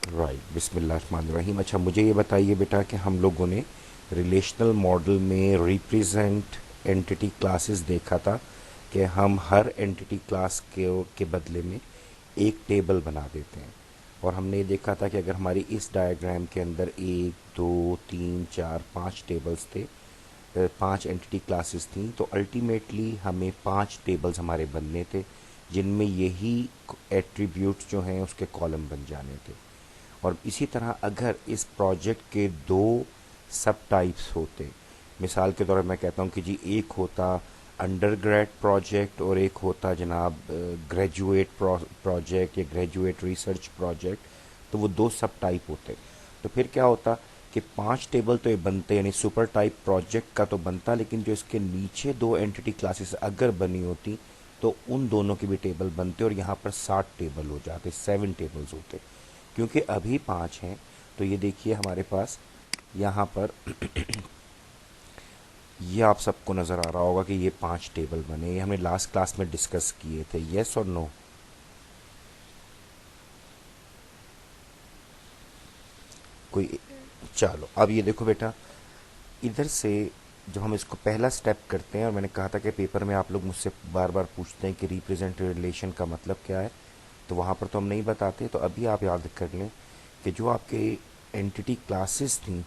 Right, بسم اللہ الرحمن الرحیم. اچھا مجھے یہ بتائیے بیٹا کہ ہم لوگوں نے ریلیشنل ماڈل میں ریپریزنٹ اینٹی کلاسز دیکھا تھا کہ ہم ہر اینٹی کلاس کے بدلے میں ایک ٹیبل بنا دیتے ہیں. اور ہم نے یہ دیکھا تھا کہ اگر ہماری اس ڈائیگرام کے اندر ایک دو تین چار پانچ ٹیبلز تھے، پانچ اینٹی کلاسز تھیں، تو الٹیمیٹلی ہمیں پانچ ٹیبلز ہمارے بننے تھے جن میں یہی ایٹریبیوٹ جو ہیں اس کے کالم بن جانے تھے. اور اسی طرح اگر اس پروجیکٹ کے دو سب ٹائپس ہوتے، مثال کے طور پر میں کہتا ہوں کہ جی ایک ہوتا انڈر گریڈ پروجیکٹ اور ایک ہوتا جناب گریجویٹ پروجیکٹ یا گریجویٹ ریسرچ پروجیکٹ، تو وہ دو سب ٹائپ ہوتے. تو پھر کیا ہوتا کہ پانچ ٹیبل تو یہ بنتے، یعنی سپر ٹائپ پروجیکٹ کا تو بنتا، لیکن جو اس کے نیچے دو اینٹی کلاسز اگر بنی ہوتی تو ان دونوں کے بھی ٹیبل بنتے اور یہاں پر 60 ٹیبل ہو جاتے، 7 ٹیبلز ہوتے. کیونکہ ابھی پانچ ہیں تو یہ دیکھیے ہمارے پاس یہاں پر یہ آپ سب کو نظر آ رہا ہوگا کہ یہ پانچ ٹیبل بنے. یہ ہم نے لاسٹ کلاس میں ڈسکس کیے تھے، یس اور نو؟ کوئی؟ چلو اب یہ دیکھو بیٹا، ادھر سے جب ہم اس کو پہلا سٹیپ کرتے ہیں، اور میں نے کہا تھا کہ پیپر میں آپ لوگ مجھ سے بار بار پوچھتے ہیں کہ ریپریزنٹ ریلیشن کا مطلب کیا ہے، تو وہاں پر تو ہم نہیں بتاتے. تو ابھی آپ یاد کر لیں کہ جو آپ کے اینٹی کلاسز تھیں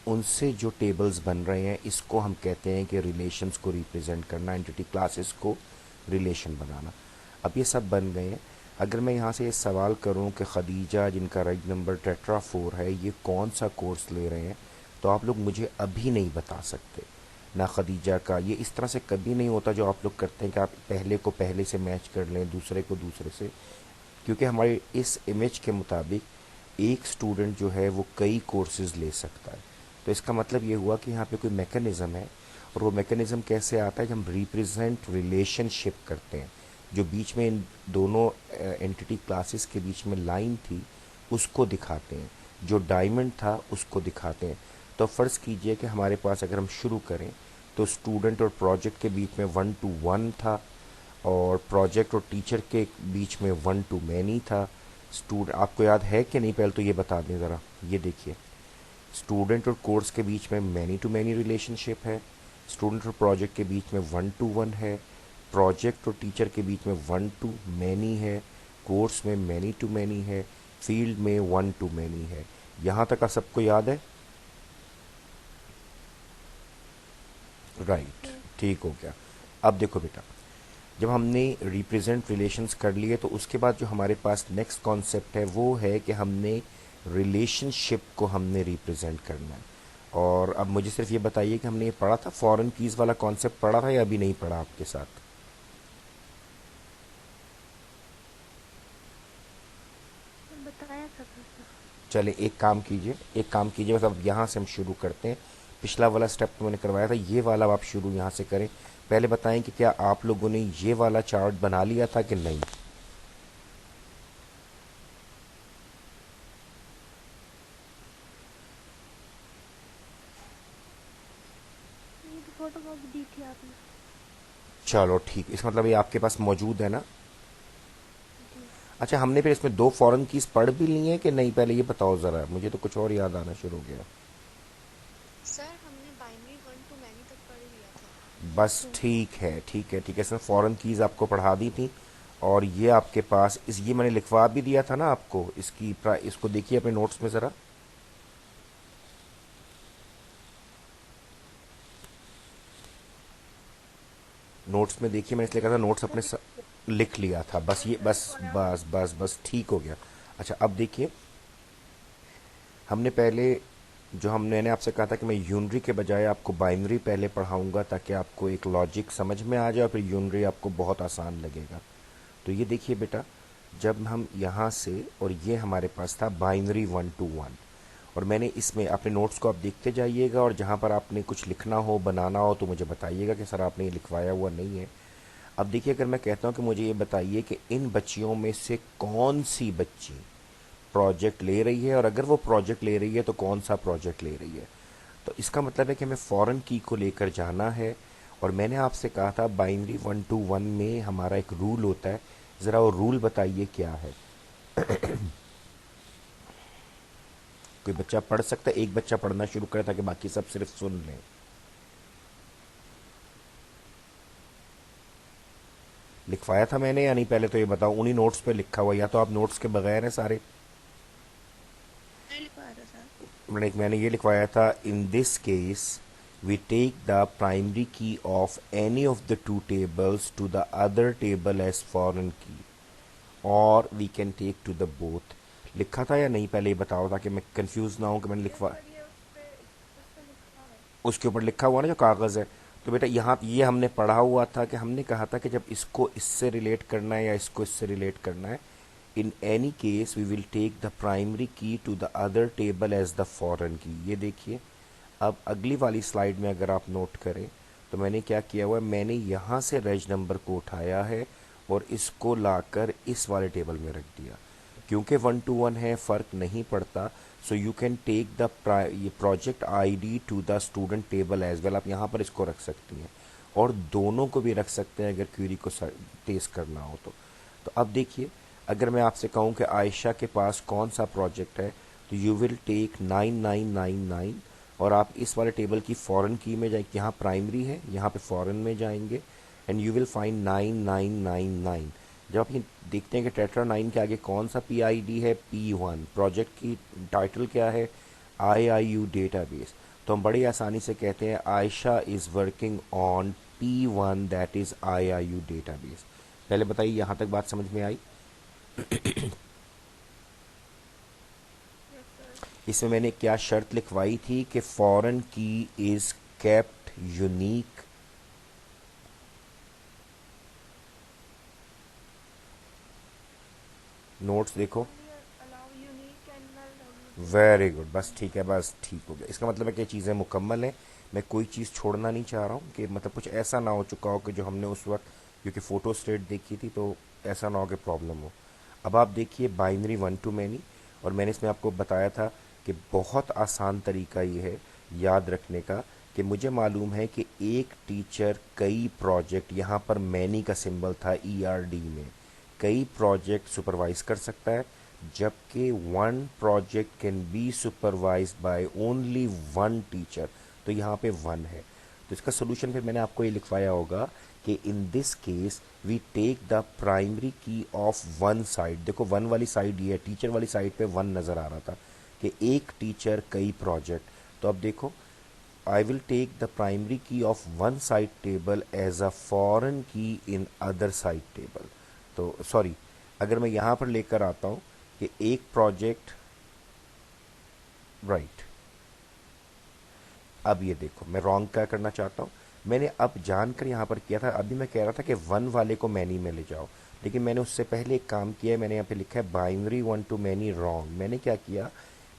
ان سے جو ٹیبلز بن رہے ہیں، اس کو ہم کہتے ہیں کہ ریلیشنز کو ریپریزنٹ کرنا، اینٹی کلاسز کو ریلیشن بنانا. اب یہ سب بن گئے ہیں. اگر میں یہاں سے یہ سوال کروں کہ خدیجہ جن کا رج نمبر ٹیٹرا 4 ہے، یہ کون سا کورس لے رہے ہیں، تو آپ لوگ مجھے ابھی نہیں بتا سکتے. نہ خدیجہ کا، یہ اس طرح سے کبھی نہیں ہوتا جو آپ لوگ کرتے ہیں کہ آپ پہلے کو پہلے سے میچ کر لیں، دوسرے کو دوسرے سے. کیونکہ ہمارے اس امیج کے مطابق ایک اسٹوڈنٹ جو ہے وہ کئی کورسز لے سکتا ہے. تو اس کا مطلب یہ ہوا کہ یہاں پہ کوئی میکانزم ہے، اور وہ میکانزم کیسے آتا ہے کہ ہم ریپریزنٹ ریلیشن شپ کرتے ہیں. جو بیچ میں ان دونوں اینٹی کلاسز کے بیچ میں لائن تھی اس کو دکھاتے ہیں، جو ڈائمنڈ تھا اس کو دکھاتے ہیں. تو فرض کیجئے کہ ہمارے پاس اگر ہم شروع کریں تو اسٹوڈنٹ اور پروجیکٹ کے بیچ میں 1 to 1 تھا، اور پروجیکٹ اور ٹیچر کے بیچ میں 1 to many تھا. آپ کو یاد ہے کہ نہیں؟ پہلے تو یہ بتا دیں ذرا. یہ دیکھیے، اسٹوڈنٹ اور کورس کے بیچ میں مینی ٹو مینی ریلیشن شپ ہے، اسٹوڈنٹ اور پروجیکٹ کے بیچ میں 1 to 1 ہے، پروجیکٹ اور ٹیچر کے بیچ میں 1 to many ہے، کورس میں مینی ٹو مینی ہے، فیلڈ میں 1 to many ہے. یہاں تک آپ سب کو یاد ہے؟ رائٹ، ٹھیک ہو گیا. اب دیکھو بیٹا، جب ہم نے ریپریزنٹ ریلیشنز کر لیے تو اس کے بعد جو ہمارے پاس نیکسٹ کانسیپٹ ہے وہ ہے کہ ہم نے ریلیشن شپ کو ہم نے ریپریزنٹ کرنا ہے. اور اب مجھے صرف یہ بتائیے کہ ہم نے یہ پڑھا تھا، فورن کیز والا کانسیپٹ پڑھا تھا یا ابھی نہیں پڑھا آپ کے ساتھ؟ بتایا تھا سر. چلے ایک کام کیجئے، ایک کام کیجئے، بس اب یہاں سے ہم شروع کرتے ہیں. پچھلا والا سٹیپ تو میں نے کروایا تھا، یہ والا اب آپ شروع یہاں سے کریں. پہلے بتائیں کہ کیا آپ لوگوں نے یہ والا چارٹ بنا لیا تھا کہ نہیں؟ یہ تو فوٹو کاپی دی تھی آپ نے. چلو ٹھیک، اس کا مطلب یہ آپ کے پاس موجود ہے نا. جی اچھا ہم نے پھر اس میں دو فورن کیز پڑھ بھی لی ہیں کہ نہیں؟ پہلے یہ بتاؤ ذرا، مجھے تو کچھ اور یاد آنا شروع ہو گیا. سر ہم نے بائنری 1 to many تک پڑھ لیا تھا. بس اچھا. ٹھیک ہے ٹھیک ہے ٹھیک ہے، اس میں فورن کیز آپ کو پڑھا دی تھی. اور یہ آپ کے پاس یہ میں نے لکھوا بھی دیا تھا نا آپ کو. اس کو دیکھیے اپنے نوٹس میں ذرا. نوٹس میں دیکھیے، میں نے اس لیے کہا تھا نوٹس اپنے لکھ لیا تھا. بس یہ بس بس بس بس ٹھیک ہو گیا. اچھا اب دیکھیے، ہم نے پہلے جو میں نے آپ سے کہا تھا کہ میں یونری کے بجائے آپ کو بائنری پہلے پڑھاؤں گا تاکہ آپ کو ایک لاجک سمجھ میں آ جائے، اور پھر یونری آپ کو بہت آسان لگے گا. تو یہ دیکھیے بیٹا، جب ہم یہاں سے، اور یہ ہمارے پاس تھا بائنری 1 to 1، اور میں نے اس میں اپنے نوٹس کو آپ دیکھتے جائیے گا، اور جہاں پر آپ نے کچھ لکھنا ہو بنانا ہو تو مجھے بتائیے گا کہ سر آپ نے یہ لکھوایا ہوا نہیں ہے. اب دیکھیے، اگر میں کہتا ہوں کہ مجھے یہ بتائیے کہ ان بچیوں میں سے کون سی بچی پروجیکٹ لے رہی ہے، اور اگر وہ پروجیکٹ لے رہی ہے تو کون سا پروجیکٹ لے رہی ہے، تو اس کا مطلب ہے کہ ہمیں فورن کی کو لے کر جانا ہے. اور میں نے آپ سے کہا تھا بائنری 1 to 1 میں ہمارا ایک رول ہوتا ہے، ذرا وہ رول بتائیے کیا ہے. کوئی بچہ پڑھ سکتا ہے؟ ایک بچہ پڑھنا شروع کرے تاکہ باقی سب صرف سن لیں. لکھوایا تھا میں نے یا نہیں پہلے تو یہ بتاؤ. انہی نوٹس پہ لکھا ہوا، یا تو آپ نوٹس کے بغیر ہیں سارے. نہیں لکھوایا تھا سر. میں نے یہ لکھوایا تھا in this case we take the primary key of any of the two tables to the other table as foreign key اور we can take to the both. لکھا تھا یا نہیں پہلے یہ بتاؤ تاکہ میں کنفیوز نہ ہوں کہ میں نے یس لکھوا. سر یہ اس پہ لکھا ہے. اس کے اوپر لکھا ہوا نا جو کاغذ ہے. تو بیٹا یہاں یہ ہم نے پڑھا ہوا تھا کہ ہم نے کہا تھا کہ جب اس کو اس سے ریلیٹ کرنا ہے یا اس کو اس سے ریلیٹ کرنا ہے in any case we will take the primary key to the other table as the foreign key. یہ دیکھیے اب اگلی والی سلائیڈ میں اگر آپ نوٹ کریں تو میں نے کیا کیا ہوا ہے، میں نے یہاں سے ریج نمبر کو اٹھایا ہے اور اس کو لا کر اس والے ٹیبل میں رکھ دیا. کیونکہ 1 to 1 ہے فرق نہیں پڑتا. So you can take the project I D to the student table as well. آپ یہاں پر اس کو رکھ سکتی ہیں اور دونوں کو بھی رکھ سکتے ہیں اگر کیوری کو تیز کرنا ہو تو. تو اب دیکھیے اگر میں آپ سے کہوں کہ عائشہ کے پاس کون سا پروجیکٹ ہے تو یو ول ٹیک 9999 اور آپ اس والے ٹیبل کی فورن کی میں جائیں. یہاں پرائمری ہے، یہاں پہ فورن میں جائیں گے اینڈ یو ول فائنڈ 9999. جب آپ یہ دیکھتے ہیں کہ ٹیٹرا 9 کے آگے کون سا پی آئی ڈی ہے، P1. پروجیکٹ کی ٹائٹل کیا ہے، IIU ڈیٹا بیس. تو ہم بڑی آسانی سے کہتے ہیں Ayesha is working on P1 that is IIU database. پہلے بتائیے یہاں تک بات سمجھ میں آئی؟ یس سر. اس میں نے کیا شرط لکھوائی تھی کہ فورن کی از کیپٹ یونیک. نوٹس دیکھو. Only allow unique and null value. Very good. بس ٹھیک ہے، بس ٹھیک ہو گیا. اس کا مطلب ہے کہ چیزیں مکمل ہیں. میں کوئی چیز چھوڑنا نہیں چاہ رہا ہوں کہ مطلب کچھ ایسا نہ ہو چکا ہو کہ جو ہم نے اس وقت کیونکہ فوٹو اسٹیٹ دیکھی تھی تو ایسا نہ ہو کہ پرابلم ہو. اب آپ دیکھیے بائنری 1 to many اور میں نے اس میں آپ کو بتایا تھا کہ بہت آسان طریقہ یہ ہے یاد رکھنے کا کہ مجھے معلوم ہے کہ ایک ٹیچر کئی پروجیکٹ، یہاں پر مینی کا سمبل تھا ERD میں، کئی پروجیکٹ سپروائز کر سکتا ہے جبکہ 1 project can be supervise by only 1 teacher. تو یہاں پہ 1 ہے. تو اس کا سولوشن پھر میں نے آپ کو یہ لکھوایا ہوگا کہ in this case we take the primary key of 1 side. دیکھو 1 والی سائڈ یہ ہے، ٹیچر والی سائڈ پہ 1 نظر آ رہا تھا کہ ایک ٹیچر کئی پروجیکٹ. تو اب دیکھو I will take the primary key of one side table as a foreign key in other side table. تو سوری اگر میں یہاں پر لے کر آتا ہوں کہ ایک پروجیکٹ رائٹ. اب یہ دیکھو میں رانگ کیا کرنا چاہتا ہوں، میں نے اب جان کر یہاں پر کیا تھا. ابھی میں کہہ رہا تھا کہ 1 والے کو مینی میں لے جاؤ، لیکن میں نے اس سے پہلے ایک کام کیا ہے. میں نے یہاں پہ لکھا ہے بائنری 1 to many رانگ. میں نے کیا کیا،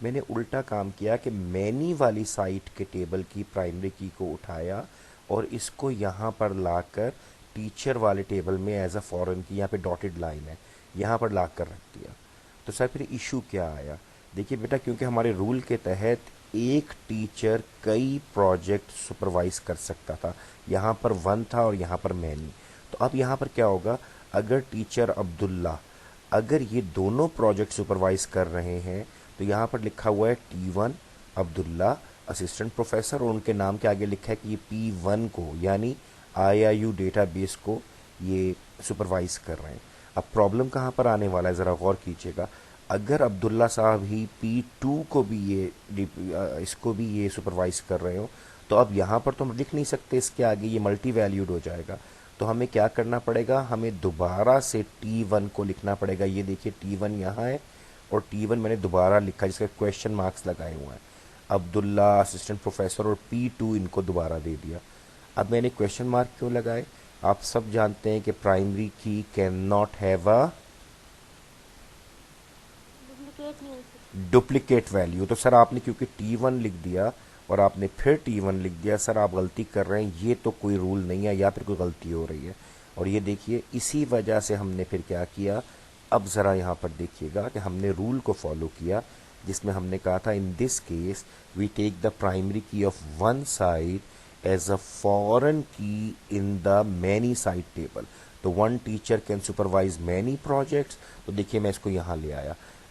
میں نے الٹا کام کیا کہ مینی والی سائٹ کے ٹیبل کی پرائمری کی کو اٹھایا اور اس کو یہاں پر لا کر ٹیچر والے ٹیبل میں ایز اے فورن کی، یہاں پہ ڈاٹڈ لائن ہے، یہاں پر لا کر رکھ دیا. تو سر پھر ایشو کیا آیا؟ دیکھیے بیٹا کیونکہ ہمارے رول کے تحت ایک ٹیچر کئی پروجیکٹ سپروائز کر سکتا تھا. یہاں پر 1 تھا اور یہاں پر مینی. تو اب یہاں پر کیا ہوگا، اگر ٹیچر عبداللہ اگر یہ دونوں پروجیکٹ سپروائز کر رہے ہیں تو یہاں پر لکھا ہوا ہے T1 عبداللہ اسسٹنٹ پروفیسر اور ان کے نام کے آگے لکھا ہے کہ یہ P1 کو یعنی IIU ڈیٹا بیس کو یہ سپروائز کر رہے ہیں. اب پرابلم کہاں پر آنے والا ہے ذرا غور کیجیے گا. اگر عبداللہ صاحب ہی P2 کو بھی اس کو بھی یہ سپروائز کر رہے ہو تو اب یہاں پر تو ہم لکھ نہیں سکتے اس کے آگے، یہ ملٹی ویلیوڈ ہو جائے گا. تو ہمیں کیا کرنا پڑے گا، ہمیں دوبارہ سے T1 کو لکھنا پڑے گا. یہ دیکھیے T1 یہاں ہے اور T1 میں نے دوبارہ لکھا جس کا کویشچن مارکس لگائے ہوئے ہیں. عبداللہ اسسٹنٹ پروفیسر اور P2 ان کو دوبارہ دے دیا. اب میں نے کویشچن مارک کیوں لگائے، آپ سب جانتے ہیں کہ primary key can not have a duplicate نہیں ہو سکتی. Duplicate value. تو سر آپ نے کیونکہ T1 لکھ دیا اور آپ نے پھر T1 لکھ دیا، سر آپ غلطی کر رہے ہیں، یہ تو کوئی رول نہیں ہے یا پھر کوئی غلطی ہو رہی ہے. اور یہ دیکھیے اسی وجہ سے ہم نے پھر کیا کیا، اب ذرا یہاں پر دیکھیے گا کہ ہم نے رول کو فالو کیا جس میں ہم نے کہا تھا in this case we take the primary key of 1 side as a foreign key in the many side table. تو 1 teacher can supervise many projects. تو دیکھیے میں اس کو یہاں لے آیا.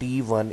T1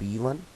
P1.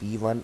P1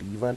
T1.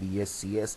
BScs,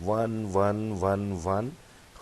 1111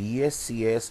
BScs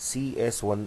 CS1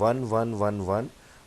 1111,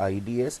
IDS,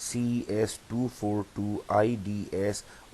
CS242 IDS,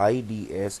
IDS,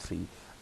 3.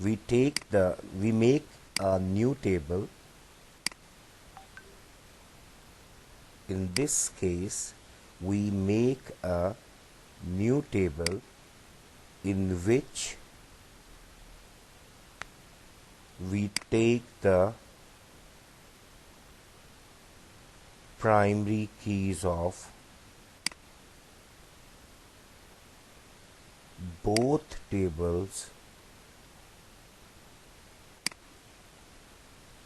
we make a new table. In this case we make a new table in which we take the primary keys of both tables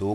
2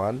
1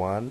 1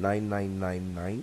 9999,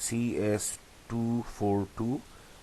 CS242,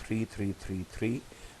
3333,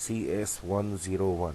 CS101,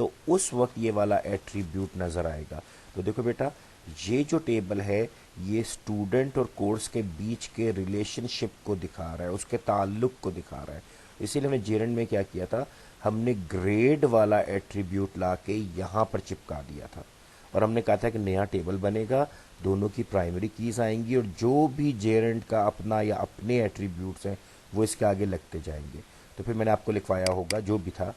تو اس وقت یہ والا attribute نظر آئے گا. تو دیکھو بیٹا یہ جو ٹیبل ہے یہ اسٹوڈنٹ اور کورس کے بیچ کے ریلیشن شپ کو دکھا رہا ہے, اس کے تعلق کو دکھا رہا ہے. اسی لیے ہم نے جیرنڈ میں کیا کیا تھا, ہم نے گریڈ والا ایٹریبیوٹ لا کے یہاں پر چپکا دیا تھا, اور ہم نے کہا تھا کہ نیا ٹیبل بنے گا, دونوں کی پرائمری کیز آئیں گی, اور جو بھی جیرنڈ کا اپنا یا اپنے ایٹریبیوٹس ہیں وہ اس کے آگے لگتے جائیں گے. تو پھر میں نے آپ کو لکھوایا ہوگا جو بھی تھا,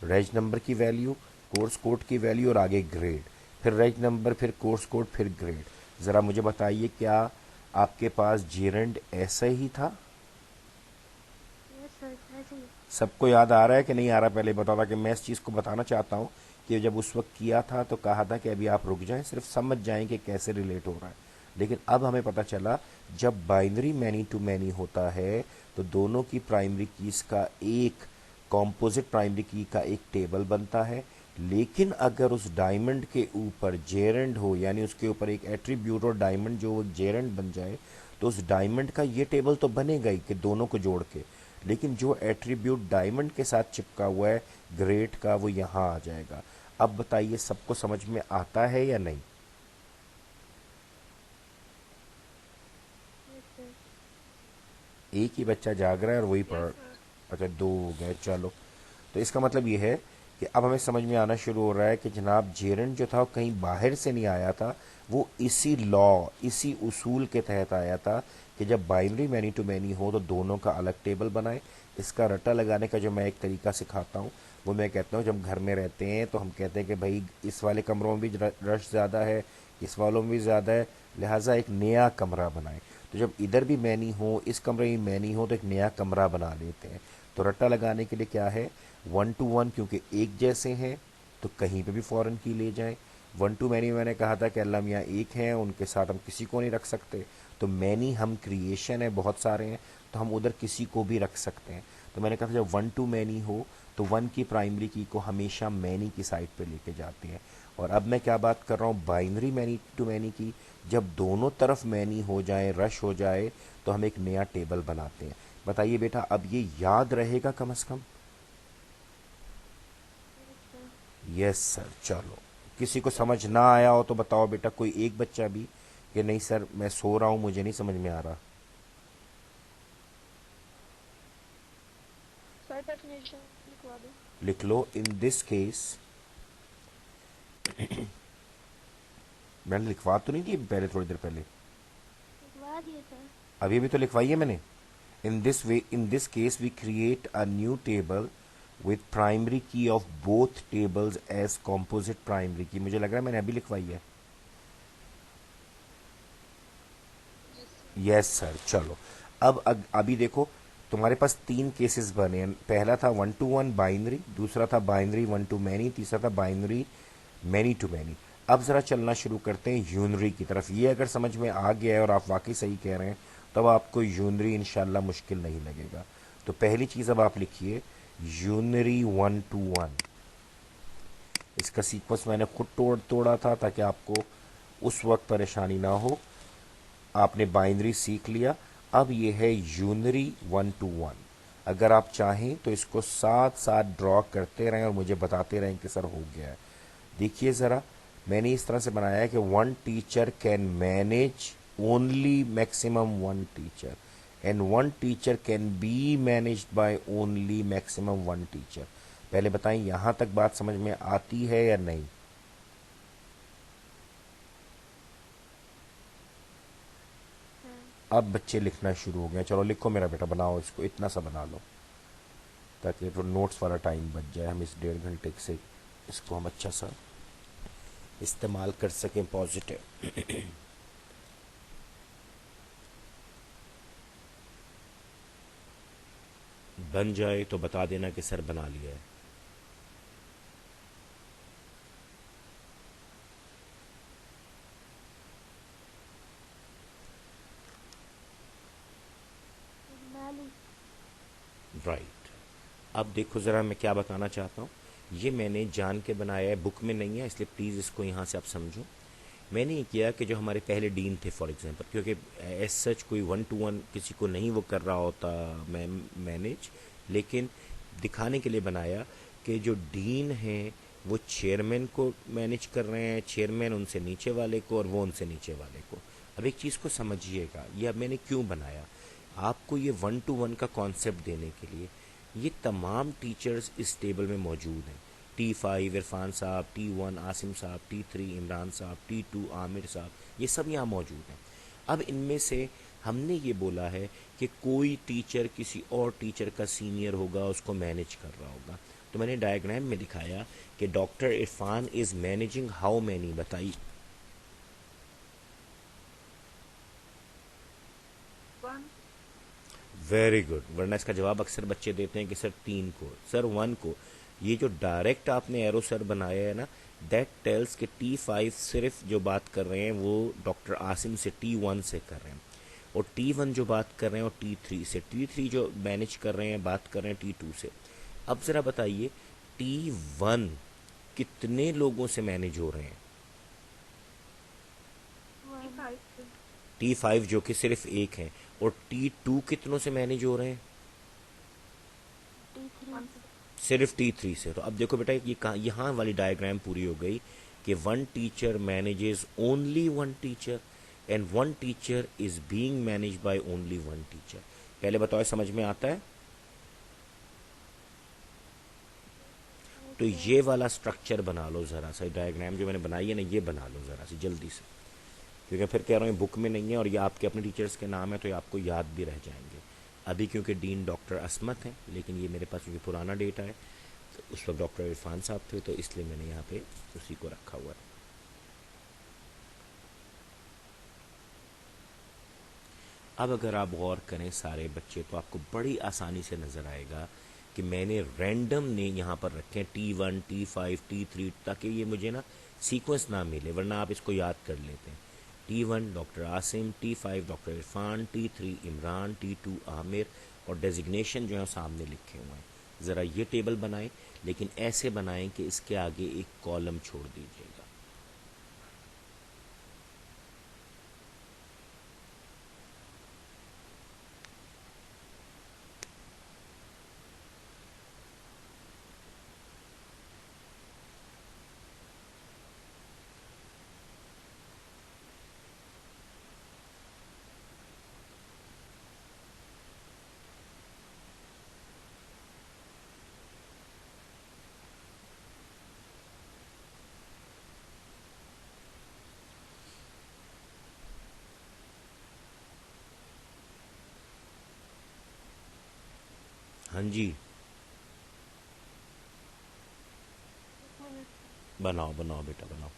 ریج نمبر کی ویلیو, کورس کوڈ کی ویلیو اور آگے گریڈ, پھر ریج نمبر, پھر کورس کوڈ, پھر گریڈ. ذرا مجھے بتائیے کیا آپ کے پاس جیرنڈ ایسا ہی تھا؟ یس سر ایسے ہی. سب کو یاد آ رہا ہے کہ نہیں آ رہا؟ پہلے بتا تھا کہ میں اس چیز کو بتانا چاہتا ہوں کہ جب اس وقت کیا تھا تو کہا تھا کہ ابھی آپ رک جائیں, صرف سمجھ جائیں کہ کیسے ریلیٹ ہو رہا ہے. لیکن اب ہمیں پتہ چلا جب بائنری مینی ٹو مینی ہوتا ہے تو دونوں کی پرائمری کیز کا ایک کمپوزٹ پرائمری کی کا ایک ٹیبل بنتا ہے. لیکن اگر اس ڈائمنڈ کے اوپر جیرنڈ ہو, یعنی اس کے اوپر ایک ایٹریبیوٹ اور ڈائمنڈ جو جیرنڈ بن جائے, تو اس ڈائمنڈ کا یہ ٹیبل تو بنے گا ہی کہ دونوں کو جوڑ کے, لیکن جو ایٹریبیوٹ ڈائمنڈ کے ساتھ چپکا ہوا ہے گریڈ کا وہ یہاں آ جائے گا. اب بتائیے سب کو سمجھ میں آتا ہے یا نہیں؟ یس سر. ایک ہی بچہ جاگ رہا ہے اور وہی پڑھ. یس سر. اچھا دو ہو گئے, چلو. تو اس کا مطلب یہ ہے کہ اب ہمیں سمجھ میں آنا شروع ہو رہا ہے کہ جناب جیرنڈ جو تھا وہ کہیں باہر سے نہیں آیا تھا, وہ اسی لا, اسی اصول کے تحت آیا تھا کہ جب بائنری مینی ٹو مینی ہو تو دونوں کا الگ ٹیبل بنائے. اس کا رٹا لگانے کا جو میں ایک طریقہ سکھاتا ہوں وہ میں کہتا ہوں, جب گھر میں رہتے ہیں تو ہم کہتے ہیں کہ بھائی اس والے کمروں میں بھی رش زیادہ ہے, اس والوں میں بھی زیادہ ہے, لہٰذا ایک نیا کمرہ بنائیں. تو جب ادھر بھی مینی ہو, اس کمرے میں مینی ہو, تو ایک نیا کمرہ بنا لیتے ہیں. تو رٹا لگانے کے لیے کیا ہے, 1 to 1 کیونکہ ایک جیسے ہیں تو کہیں پہ بھی فوراً کی لے جائیں. 1 to مینی میں نے کہا تھا کہ اللہ میاں ایک ہیں, ان کے ساتھ ہم کسی کو نہیں رکھ سکتے, تو مینی ہم کریشن ہے, بہت سارے ہیں, تو ہم ادھر کسی کو بھی رکھ سکتے ہیں. تو میں نے کہا تھا جب 1 to مینی ہو تو 1 کی پرائمری کی کو ہمیشہ مینی کی سائڈ پہ لے کے جاتے ہیں. اور اب میں کیا بات کر رہا ہوں, بائنری مینی ٹو مینی کی. جب دونوں طرف مینی ہو جائے, رش ہو جائے, تو ہم ایک نیا ٹیبل بناتے ہیں. بتائیے بیٹا اب یہ یاد رہے گا کم از کم؟ یس سر. یس سر. چلو کسی کو سمجھ نہ آیا ہو تو بتاؤ بیٹا, کوئی ایک بچہ بھی کہ نہیں سر میں سو رہا ہوں مجھے نہیں سمجھ میں آ رہا. سر ڈیفینیشن لکھوا دو. لکھ لو. ان دس کیس میں نے لکھوا تو نہیں دی پہلے, تھوڑی دیر پہلے لکھوا دیے سر. ابھی بھی تو لکھوائی ہے میں نے. In this way, in this case, we create a new table with primary key of both tables as composite primary key. مجھے لگ رہا ہے میں نے ابھی لکھوائی ہے. یس سر. چلو ابھی دیکھو تمہارے پاس 3 کیسز بنے ہیں. پہلا تھا 1 to 1 بائنری, دوسرا تھا بائنری 1 to many, تیسرا تھا بائنری مینی ٹو مینی. اب ذرا چلنا شروع کرتے ہیں یونری کی طرف. یہ اگر سمجھ میں آ گیا ہے اور آپ واقعی صحیح کہہ رہے ہیں تب آپ کو یونری انشاءاللہ مشکل نہیں لگے گا. تو پہلی چیز اب آپ لکھیے یونری 1 to 1. اس کا سیکوینس میں نے خود توڑا تھا تاکہ آپ کو اس وقت پریشانی نہ ہو. آپ نے بائنری سیکھ لیا, اب یہ ہے یونری 1 to 1. اگر آپ چاہیں تو اس کو ساتھ ساتھ ڈرا کرتے رہیں اور مجھے بتاتے رہیں کہ سر ہو گیا ہے. دیکھیے ذرا, میں نے اس طرح سے بنایا ہے کہ 1 teacher can manage only maximum 1 teacher and 1 teacher can be managed by only maximum 1 teacher. پہلے بتائیں یہاں تک بات سمجھ میں آتی ہے یا نہیں؟ اب بچے لکھنا شروع ہو گئے. چلو لکھو میرا بیٹا, بناؤ اس کو, اتنا سا بنا لو تاکہ نوٹس والا ٹائم بچ جائے. ہم اس 1.5 گھنٹے سے اس کو ہم اچھا سا استعمال کر سکیں پازیٹیو. بن جائے تو بتا دینا کہ سر بنا لیا ہے. رائٹ. اب دیکھو ذرا میں کیا بتانا چاہتا ہوں. یہ میں نے جان کے بنایا ہے, بک میں نہیں ہے, اس لیے پلیز اس کو یہاں سے آپ سمجھو. میں نے یہ کیا کہ جو ہمارے پہلے ڈین تھے فار ایگزامپل, کیونکہ ایز سچ کوئی 1 to 1 کسی کو نہیں وہ کر رہا ہوتا مینیج, لیکن دکھانے کے لیے بنایا کہ جو ڈین ہیں وہ چیئرمین کو مینیج کر رہے ہیں، چیئرمین ان سے نیچے والے کو اور وہ ان سے نیچے والے کو. اب ایک چیز کو سمجھیے گا، یہ اب میں نے کیوں بنایا، آپ کو یہ 1 to 1 کا کانسیپٹ دینے کے لیے. یہ تمام ٹیچرز اس ٹیبل میں موجود ہیں. T5 عرفان صاحب، T1 عاصم صاحب، T3 عمران صاحب، T2 عامر صاحب، یہ سب یہاں موجود ہیں. اب ان میں سے ہم نے یہ بولا ہے کہ کوئی ٹیچر کسی اور ٹیچر کا سینئر ہوگا، اس کو مینیج کر رہا ہوگا. تو میں نے ڈائیگرام میں دکھایا کہ doctor Irfan is managing how many, بتائی. ون. ویری گڈ، ورنہ اس کا جواب اکثر بچے دیتے ہیں کہ سر 3 کو، سر 1 کو. یہ جو ڈائریکٹ آپ نے ایرو سر بنایا ہے نا، دیٹ ٹیلز کہ T5 صرف جو بات کر رہے ہیں وہ ڈاکٹر عاصم سے T1 سے کر رہے ہیں، اور T1 جو بات کر رہے ہیں وہ T3 سے، T3 جو مینیج کر رہے ہیں بات کر رہے ہیں T2 سے. اب ذرا بتائیے T1 کتنے لوگوں سے مینیج ہو رہے ہیں؟ ون. T5. T5 جو کہ صرف ایک ہیں، اور T2 کتنوں سے مینیج ہو رہے ہیں؟ T3 one. سے. صرف T3 سے. تو اب دیکھو بیٹا یہ یہاں والی ڈائیگرام پوری ہو گئی کہ 1 teacher manages only 1 teacher and 1 teacher is being manage by only 1 teacher. پہلے بتاؤ سمجھ میں آتا ہے؟ تو یہ والا سٹرکچر بنا لو ذرا سا، ڈائیگرام جو میں نے بنائی ہے نا یہ بنا لو ذرا سی جلدی سے، کیونکہ پھر کہہ رہا ہوں یہ بک میں نہیں ہے اور یہ آپ کے اپنے ٹیچرز کے نام ہے تو یہ آپ کو یاد بھی رہ جائیں گے. ابھی کیونکہ ڈین ڈاکٹر عصمت ہیں، لیکن یہ میرے پاس کیونکہ پرانا ڈیٹا ہے، تو اس وقت ڈاکٹر عرفان صاحب تھے تو اس لیے میں نے یہاں پہ اسی کو رکھا ہوا ہے. اب اگر آپ غور کریں سارے بچے تو آپ کو بڑی آسانی سے نظر آئے گا کہ میں نے رینڈم نے یہاں پر رکھے ہیں T1 T5 T3 تاکہ یہ مجھے نا سیکوینس نہ ملے، ورنہ آپ اس کو یاد کر لیتے ہیں. T1 doctor Asim, T5 doctor Irfan, T3 Imran, T2 عامر، اور ڈیزگنیشن جو ہے سامنے لکھے ہوئے ہیں. ذرا یہ ٹیبل بنائیں، لیکن ایسے بنائیں کہ اس کے آگے ایک کالم چھوڑ دیجیے گا. ہاں جی، ایک منٹ. بناؤ بناؤ بیٹا بناؤ.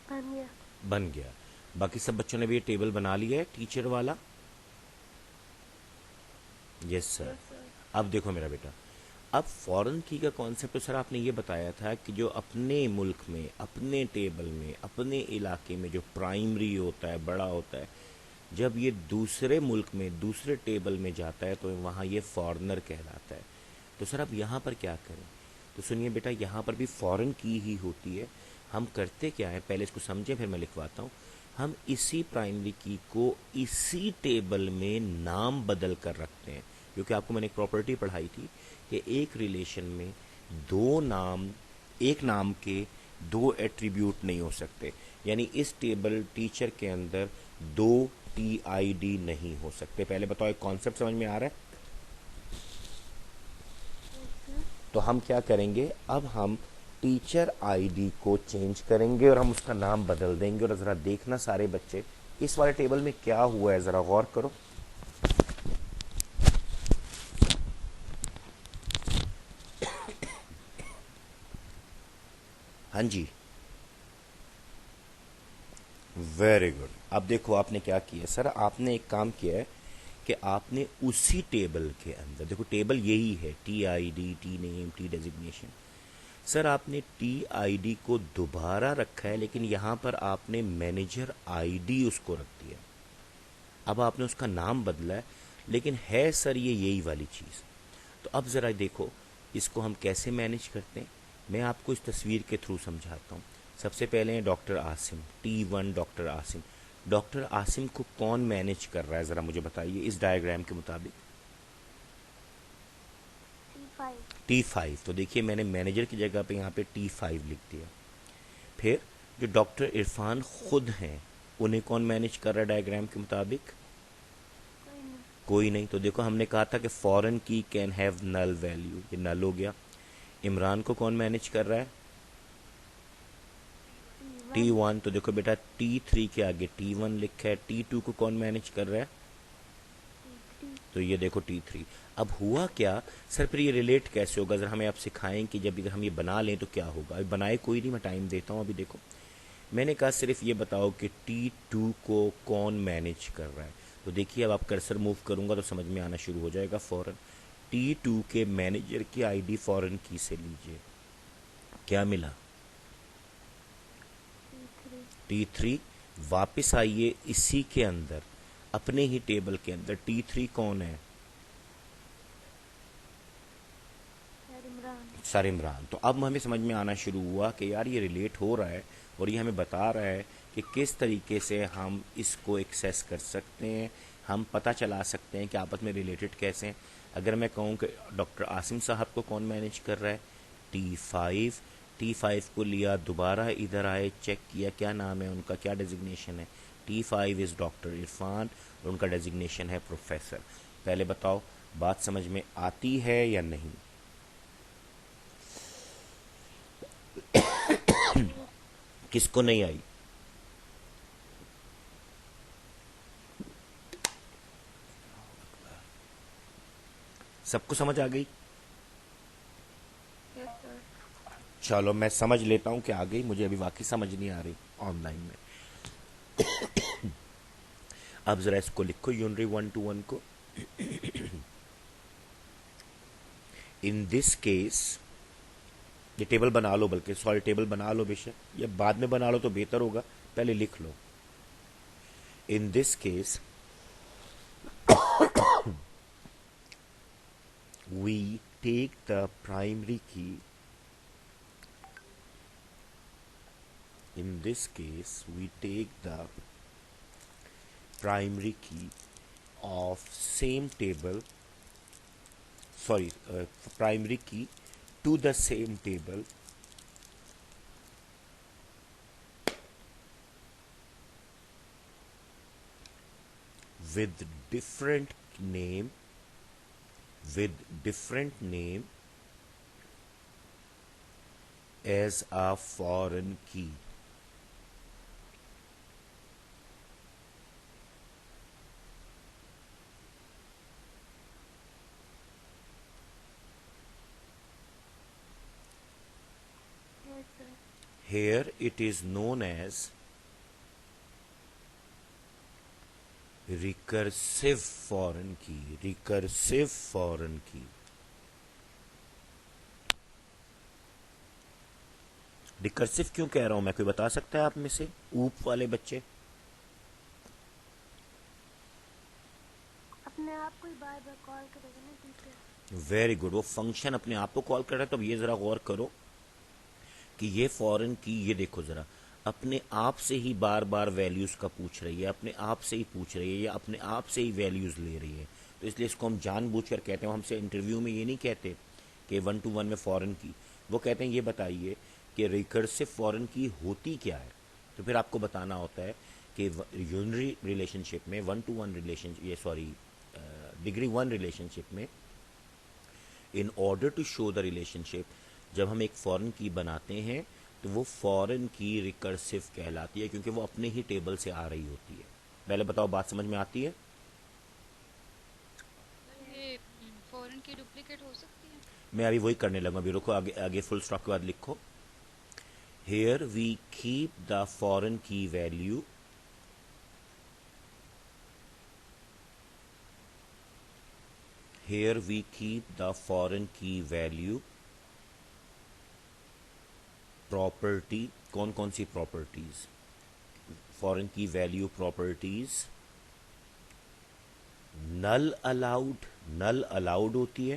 بن گیا. بن گیا. باقی سب بچوں نے بھی یہ ٹیبل بنا لیا ہے ٹیچر والا؟ یس سر. یس سر. اب دیکھو میرا بیٹا، اب فورن کی کا کانسیپٹ سر آپ نے یہ بتایا تھا کہ جو اپنے ملک میں، اپنے ٹیبل میں، اپنے علاقے میں جو پرائمری ہوتا ہے، بڑا ہوتا ہے، جب یہ دوسرے ملک میں دوسرے ٹیبل میں جاتا ہے تو وہاں یہ فارنر کہلاتا ہے. تو سر اب یہاں پر کیا کریں؟ تو سنیے بیٹا، یہاں پر بھی فورن کی ہی ہوتی ہے. ہم کرتے کیا ہے پہلے اس کو سمجھیں پھر میں لکھواتا ہوں. ہم اسی پرائمری کی کو اسی ٹیبل میں نام بدل کر رکھتے ہیں، کیونکہ آپ کو میں نے ایک پراپرٹی پڑھائی تھی کہ ایک ریلیشن میں دو نام، ایک نام کے دو ایٹریبیوٹ نہیں ہو سکتے. یعنی اس ٹیبل ٹیچر کے اندر دو TID نہیں ہو سکتے. پہلے بتاؤ ایک کانسیپٹ سمجھ میں آ رہا ہے؟ یس سر. تو ہم کیا کریں گے، اب ہم ٹیچر ID کو چینج کریں گے اور ہم اس کا نام بدل دیں گے. اور ذرا دیکھنا سارے بچے اس والے ٹیبل میں کیا ہوا ہے، ذرا غور کرو. ہاں جی، ویری گڈ. اب دیکھو آپ نے کیا کیا سر، آپ نے ایک کام کیا ہے کہ آپ نے اسی ٹیبل کے اندر، دیکھو ٹیبل یہی ہے TID T name T designation. Sir آپ نے TID کو دوبارہ رکھا ہے، لیکن یہاں پر آپ نے مینیجر ID اس کو رکھ دیا. اب آپ نے اس کا نام بدلا ہے، لیکن ہے سر یہ یہی والی چیز. تو اب ذرا دیکھو اس کو ہم کیسے مینیج کرتے ہیں میں آپ کو اس تصویر کے تھرو سمجھاتا ہوں. سب سے پہلے ہیں doctor Asim, T1 doctor Asim. Doctor Asim کو کون مینیج کر رہا ہے ذرا مجھے بتائیے اس ڈائیگرام کے مطابق. T5. T5. تو دیکھیے میں نے مینیجر کی جگہ پہ یہاں پہ T5 لکھ دیا. پھر جو ڈاکٹر عرفان خود ہیں انہیں کون مینیج کر رہا ہے ڈائیگرام کے مطابق؟ کوئی نہیں. کوئی نہیں. تو دیکھو ہم نے کہا تھا کہ فورن کی کین ہیو نل ویلیو, یہ نل ہو گیا. عمران کو کون مینیج کر رہا ہے؟ T1. T1. تو دیکھو بیٹا T3 کے آگے T1 لکھا ہے. T2 کو کون مینیج کر رہا ہے؟ T3. تو یہ دیکھو T3. اب ہوا کیا سر پھر یہ ریلیٹ کیسے ہوگا ذرا ہمیں آپ سکھائیں کہ جب ہم یہ بنا لیں تو کیا ہوگا. ابھی بنائے کوئی نہیں, میں ٹائم دیتا ہوں. ابھی دیکھو میں نے کہا صرف یہ بتاؤ کہ T2 کو کون مینیج کر رہا ہے. تو دیکھیے اب آپ کرسر موو کروں گا تو سمجھ میں آنا شروع ہو جائے گا فوراً. T2 کے مینیجر کی آئی ڈی فوراً کی سے لیجئے. کیا ملا؟ T3. T3. واپس آئیے اسی کے اندر اپنے ہی ٹیبل کے اندر. T3 کون ہے؟ سر عمران. سر عمران. تو اب ہمیں سمجھ میں آنا شروع ہوا کہ یار یہ ریلیٹ ہو رہا ہے اور یہ ہمیں بتا رہا ہے کہ کس طریقے سے ہم اس کو ایکسیس کر سکتے ہیں, ہم پتہ چلا سکتے ہیں کہ آپس میں ریلیٹڈ کیسے ہیں. اگر میں کہوں کہ ڈاکٹر عاصم صاحب کو کون مینیج کر رہا ہے؟ T5. T5 کو لیا دوبارہ ادھر آئے چیک کیا کیا نام ہے ان کا, کیا ڈیزگنیشن ہے. T5 از ڈاکٹر عرفان اور ان کا ڈیزگنیشن ہے پروفیسر. پہلے بتاؤ بات سمجھ میں آتی ہے یا نہیں؟ کس کو نہیں آئی؟ سب کو سمجھ آ گئی؟ یس سر. چلو میں سمجھ لیتا ہوں کہ آ گئی, مجھے ابھی واقعی سمجھ نہیں آ رہی آن لائن میں. اب ذرا اس کو لکھو یونری 1 to 1 کو. ان دس کیس یہ ٹیبل بنا لو, بلکہ سوری ٹیبل بنا لو بے شک, یا بعد میں بنا لو تو بہتر ہوگا, پہلے لکھ لو. In this case we take the primary key. In this case we take the primary key of same table, primary key to the same table with different name as a foreign key. Yes, sir. Here it is known as recursive foreign key. Recursive کیوں کہہ رہا ہوں میں, کوئی بتا سکتا ہے آپ میں سے اوپ والے بچے؟ اپنے آپ کو ہی بار بار کال کرے گا نا ٹیچر. ویری گڈ, وہ فنکشن اپنے آپ کو کال کر رہا ہے. تو اب یہ ذرا غور کرو کہ یہ فورن کی, یہ دیکھو ذرا اپنے آپ سے ہی بار بار ویلیوز کا پوچھ رہی ہے, اپنے آپ سے ہی پوچھ رہی ہے, یا اپنے آپ سے ہی ویلیوز لے رہی ہے. تو اس لیے اس کو ہم جان بوجھ کر کہتے ہیں. ہم سے انٹرویو میں یہ نہیں کہتے کہ 1 to 1 میں فورن کی, وہ کہتے ہیں یہ بتائیے کہ ریکرسو فورن کی ہوتی کیا ہے. تو پھر آپ کو بتانا ہوتا ہے کہ یونری ریلیشن شپ میں 1 to 1 ریلیشن, یہ سوری ڈگری 1 ریلیشن شپ میں in order to show the relationship جب ہم ایک فورن کی بناتے ہیں تو وہ فورن کی ریکرسو کہلاتی ہے, کیونکہ وہ اپنے ہی ٹیبل سے آ رہی ہوتی ہے. پہلے بتاؤ بات سمجھ میں آتی ہے؟ یہ فورن کی ڈپلیکیٹ ہو سکتی ہے. میں ابھی وہی کرنے لگا, ابھی رکو, آگے فل اسٹاپ کے بعد لکھو. Here we keep the foreign کی ویلیو پراپرٹی. کون کون سی پراپرٹیز؟ فورن کی ویلیو پراپرٹیز نل الاؤڈ ہوتی ہے,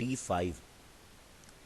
T5,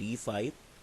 T5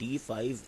T5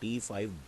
T5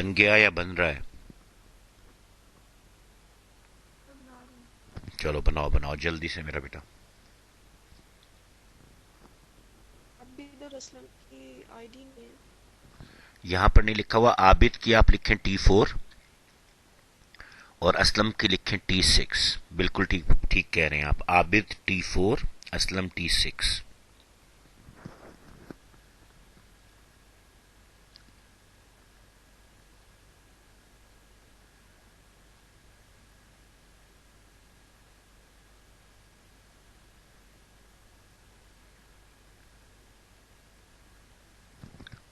بن گیا یا بن رہا ہے؟ بنا رہی ہوں. چلو بناؤ بناؤ جلدی سے میرا بیٹا. اب بھی ادھر اسلم کی آئی ڈی نہیں ہے. یہاں پر نہیں لکھا ہوا. عابد کی آپ لکھیں T4 اور اسلم کی لکھیں T6. بالکل ٹھیک ٹھیک کہہ رہے ہیں آپ. عابد T4 اسلم T6.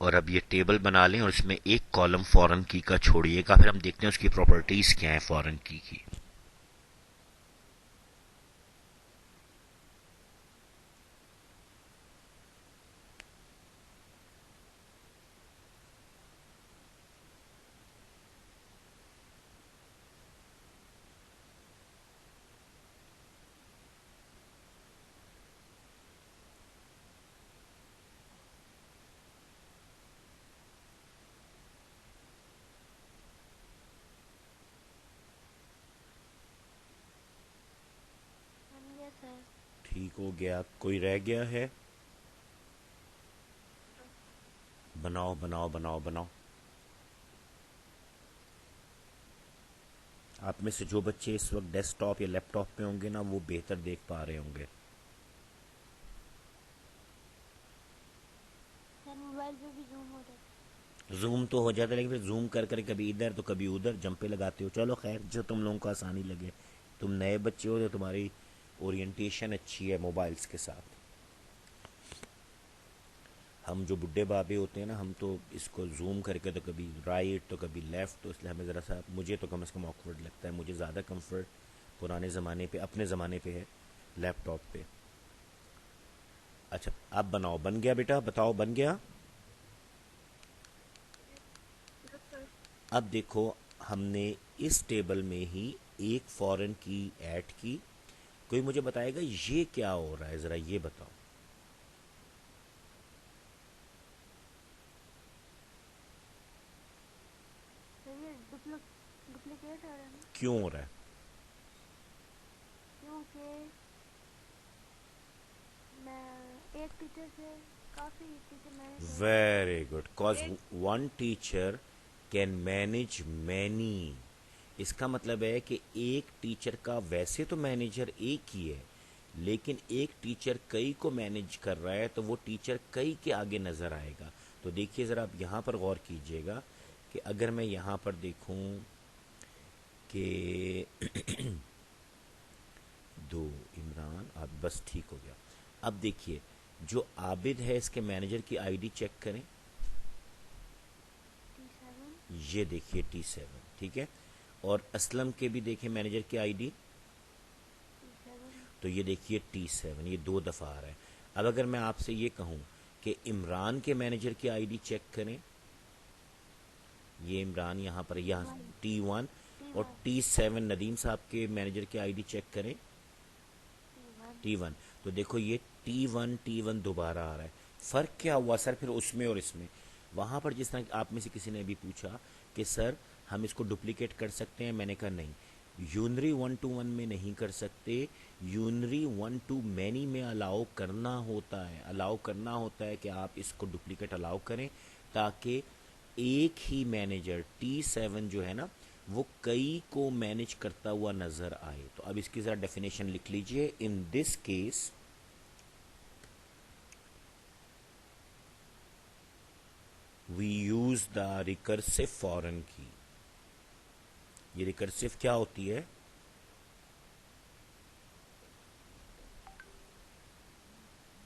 اور اب یہ ٹیبل بنا لیں اور اس میں ایک کالم فورن کی کا چھوڑیے گا. پھر ہم دیکھتے ہیں اس کی پراپرٹیز کیا ہیں فورن کی. بن گیا سر. ٹھیک ہو گیا. کوئی رہ گیا ہے؟ بناؤ بناؤ بناؤ بناؤ. آپ میں سے جو بچے اس وقت ڈیسک ٹاپ یا لیپ ٹاپ پہ ہوں گے نا وہ بہتر دیکھ پا رہے ہوں گے. سر موبائل پہ بھی زوم ہو جاتا. زوم تو ہو جاتا ہے لیکن پھر زوم کر کر کبھی ادھر تو کبھی ادھر جمپے لگاتے ہو. چلو خیر جو تم لوگوں کو آسانی لگے. تم نئے بچے ہو تو تمہاری اورینٹیشن اچھی ہے موبائلز کے ساتھ. ہم جو بڈھے بابے ہوتے ہیں نا ہم تو اس کو زوم کر کے تو کبھی رائٹ تو کبھی لیفٹ تو اس لیے ہمیں ذرا سا مجھے تو کم از کم آکورڈ لگتا ہے. مجھے زیادہ کمفرٹ پرانے زمانے پہ اپنے زمانے پہ ہے لیپ ٹاپ پہ. اچھا اب بناؤ. بن گیا بیٹا بتاؤ بن گیا. یس سر. اب دیکھو ہم نے اس ٹیبل میں ہی ایک فورن کی ایڈ کی. کوئی مجھے بتائے گا یہ کیا ہو رہا ہے ذرا یہ بتاؤ. سر یہ ڈپلیکیٹ ہو رہا ہے نا کیوں ہو رہا ہے؟ کیونکہ میں ایک ٹیچر سے کافی ٹیچر مینج ہو جاتے ہیں. Very good. کاز ایک one teacher can manage many. اس کا مطلب ہے کہ ایک ٹیچر کا ویسے تو مینیجر ایک ہی ہے لیکن ایک ٹیچر کئی کو مینج کر رہا ہے تو وہ ٹیچر کئی کے آگے نظر آئے گا. تو دیکھیے ذرا آپ یہاں پر غور کیجئے گا کہ اگر میں یہاں پر دیکھوں کہ دو عمران آپ بس ٹھیک ہو گیا. اب دیکھیے جو عابد ہے اس کے مینیجر کی آئی ڈی چیک کریں. T7 یہ دیکھیے T7 ٹھیک ہے. اور اسلم کے بھی دیکھیں مینیجر کی آئی ڈی T7 تو یہ دیکھیے T7. یہ دو دفعہ آ رہا ہے. اب اگر میں آپ سے یہ کہوں کہ عمران کے مینیجر کی آئی ڈی چیک کریں. یہ عمران یہاں پر یہاں T1 اور T1 T7 ندیم صاحب کے مینیجر کی آئی ڈی چیک کریں. T1 T1 تو دیکھو یہ T1 دوبارہ آ رہا ہے. فرق کیا ہوا سر پھر اس میں اور اس میں؟ وہاں پر جس طرح آپ میں سے کسی نے بھی پوچھا کہ سر ہم اس کو ڈپلیکیٹ کر سکتے ہیں. میں نے کہا نہیں یونری 1 to 1 میں نہیں کر سکتے. یونری 1 to many میں الاؤ کرنا ہوتا ہے. الاؤ کرنا ہوتا ہے کہ آپ اس کو ڈپلیکیٹ الاؤ کریں تاکہ ایک ہی مینیجر T7 جو ہے نا وہ کئی کو مینج کرتا ہوا نظر آئے. تو اب اس کی ذرا ڈیفینیشن لکھ لیجئے. In this case we use the recursive foreign key. یہ ریکرسو کیا ہوتی ہے؟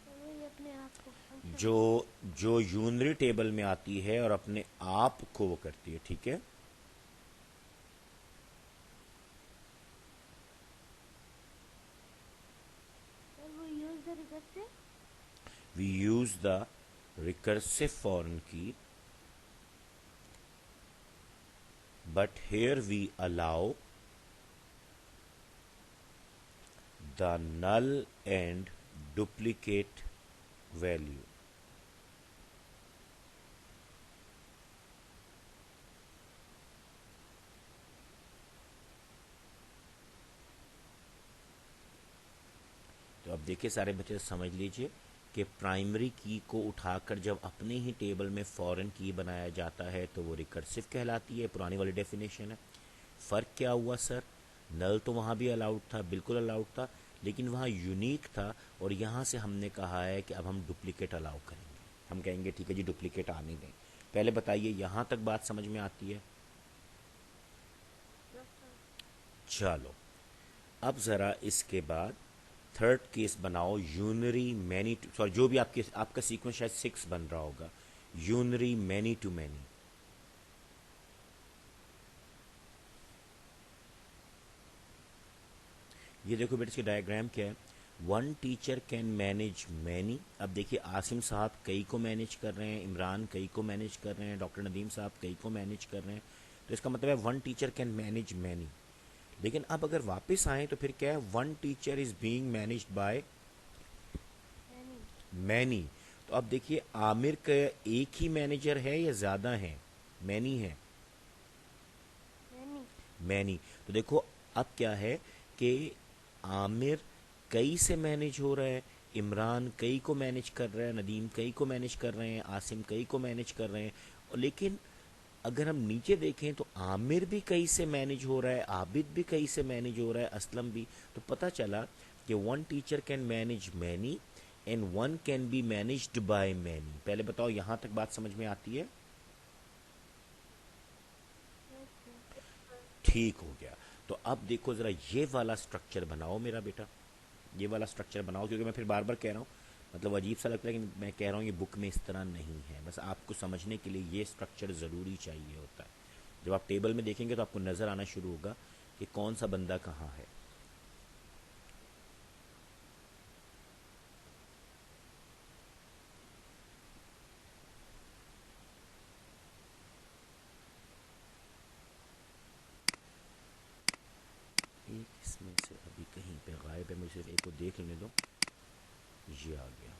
سر وہی اپنے آپ کو فنکشن جو یونری ٹیبل میں آتی ہے اور اپنے آپ کو وہ کرتی ہے. ٹھیک ہے. سر وہ use the recursive we use the recursive foreign key but here we allow the null and duplicate value. اب دیکھیے سارے بچے سمجھ لیجئے کہ پرائمری کی کو اٹھا کر جب اپنے ہی ٹیبل میں فورن کی بنایا جاتا ہے تو وہ ریکرسو کہلاتی ہے. پرانی والی ڈیفینیشن ہے. فرق کیا ہوا سر؟ نل تو وہاں بھی الاؤڈ تھا, بالکل الاؤڈ تھا, لیکن وہاں یونیک تھا, اور یہاں سے ہم نے کہا ہے کہ اب ہم ڈپلیکیٹ الاؤ کریں گے. ہم کہیں گے ٹھیک ہے جی ڈپلیکیٹ آنے دیں. پہلے بتائیے یہاں تک بات سمجھ میں آتی ہے؟ چلو اب ذرا اس کے بعد تھرڈ کیس بناؤ. یونری مینی سوری جو بھی آپ کا سیکوینس شاید 6 بن رہا ہوگا. Unary many to many. یہ دیکھو بیٹا اس کی ڈائیگرام کیا ہے. One teacher can manage many. اب دیکھیے عاصم صاحب کئی کو مینیج کر رہے ہیں, عمران کئی کو مینیج کر رہے ہیں, ڈاکٹر ندیم صاحب کئی کو مینیج کر رہے ہیں. تو اس کا مطلب ہے one teacher can manage many. لیکن اب اگر واپس آئیں تو پھر کیا ہے؟ One teacher is being managed by many. تو اب دیکھیے عامر کا ایک ہی مینیجر ہے یا زیادہ ہیں؟ مینی ہے, مینی. تو دیکھو اب کیا ہے کہ عامر کئی سے مینیج ہو رہا ہے, عمران کئی کو مینیج کر رہا ہے, ندیم کئی کو مینیج کر رہے ہیں, عاصم کئی کو مینیج کر رہے ہیں. لیکن اگر ہم نیچے دیکھیں تو عامر بھی کئی سے مینیج ہو رہا ہے, عابد بھی کئی سے مینیج ہو رہا ہے, اسلم بھی. تو پتہ چلا کہ one teacher can manage many and one can be managed by many. پہلے بتاؤ یہاں تک بات سمجھ میں آتی ہے؟ ٹھیک ہو گیا. تو اب دیکھو ذرا یہ والا سٹرکچر بناؤ میرا بیٹا, یہ والا سٹرکچر بناؤ. کیونکہ میں پھر بار بار کہہ رہا ہوں, مطلب عجیب سا لگتا ہے کہ میں کہہ رہا ہوں یہ بک میں اس طرح نہیں ہے. بس آپ کو سمجھنے کے لیے یہ سٹرکچر ضروری چاہیے ہوتا ہے. جب آپ ٹیبل میں دیکھیں گے تو آپ کو نظر آنا شروع ہوگا کہ کون سا بندہ کہاں ہے. ایک اس میں سے ابھی کہیں پہ غائب ہے, مجھے صرف ایک کو دیکھ لینے دو. یہ آ گیا.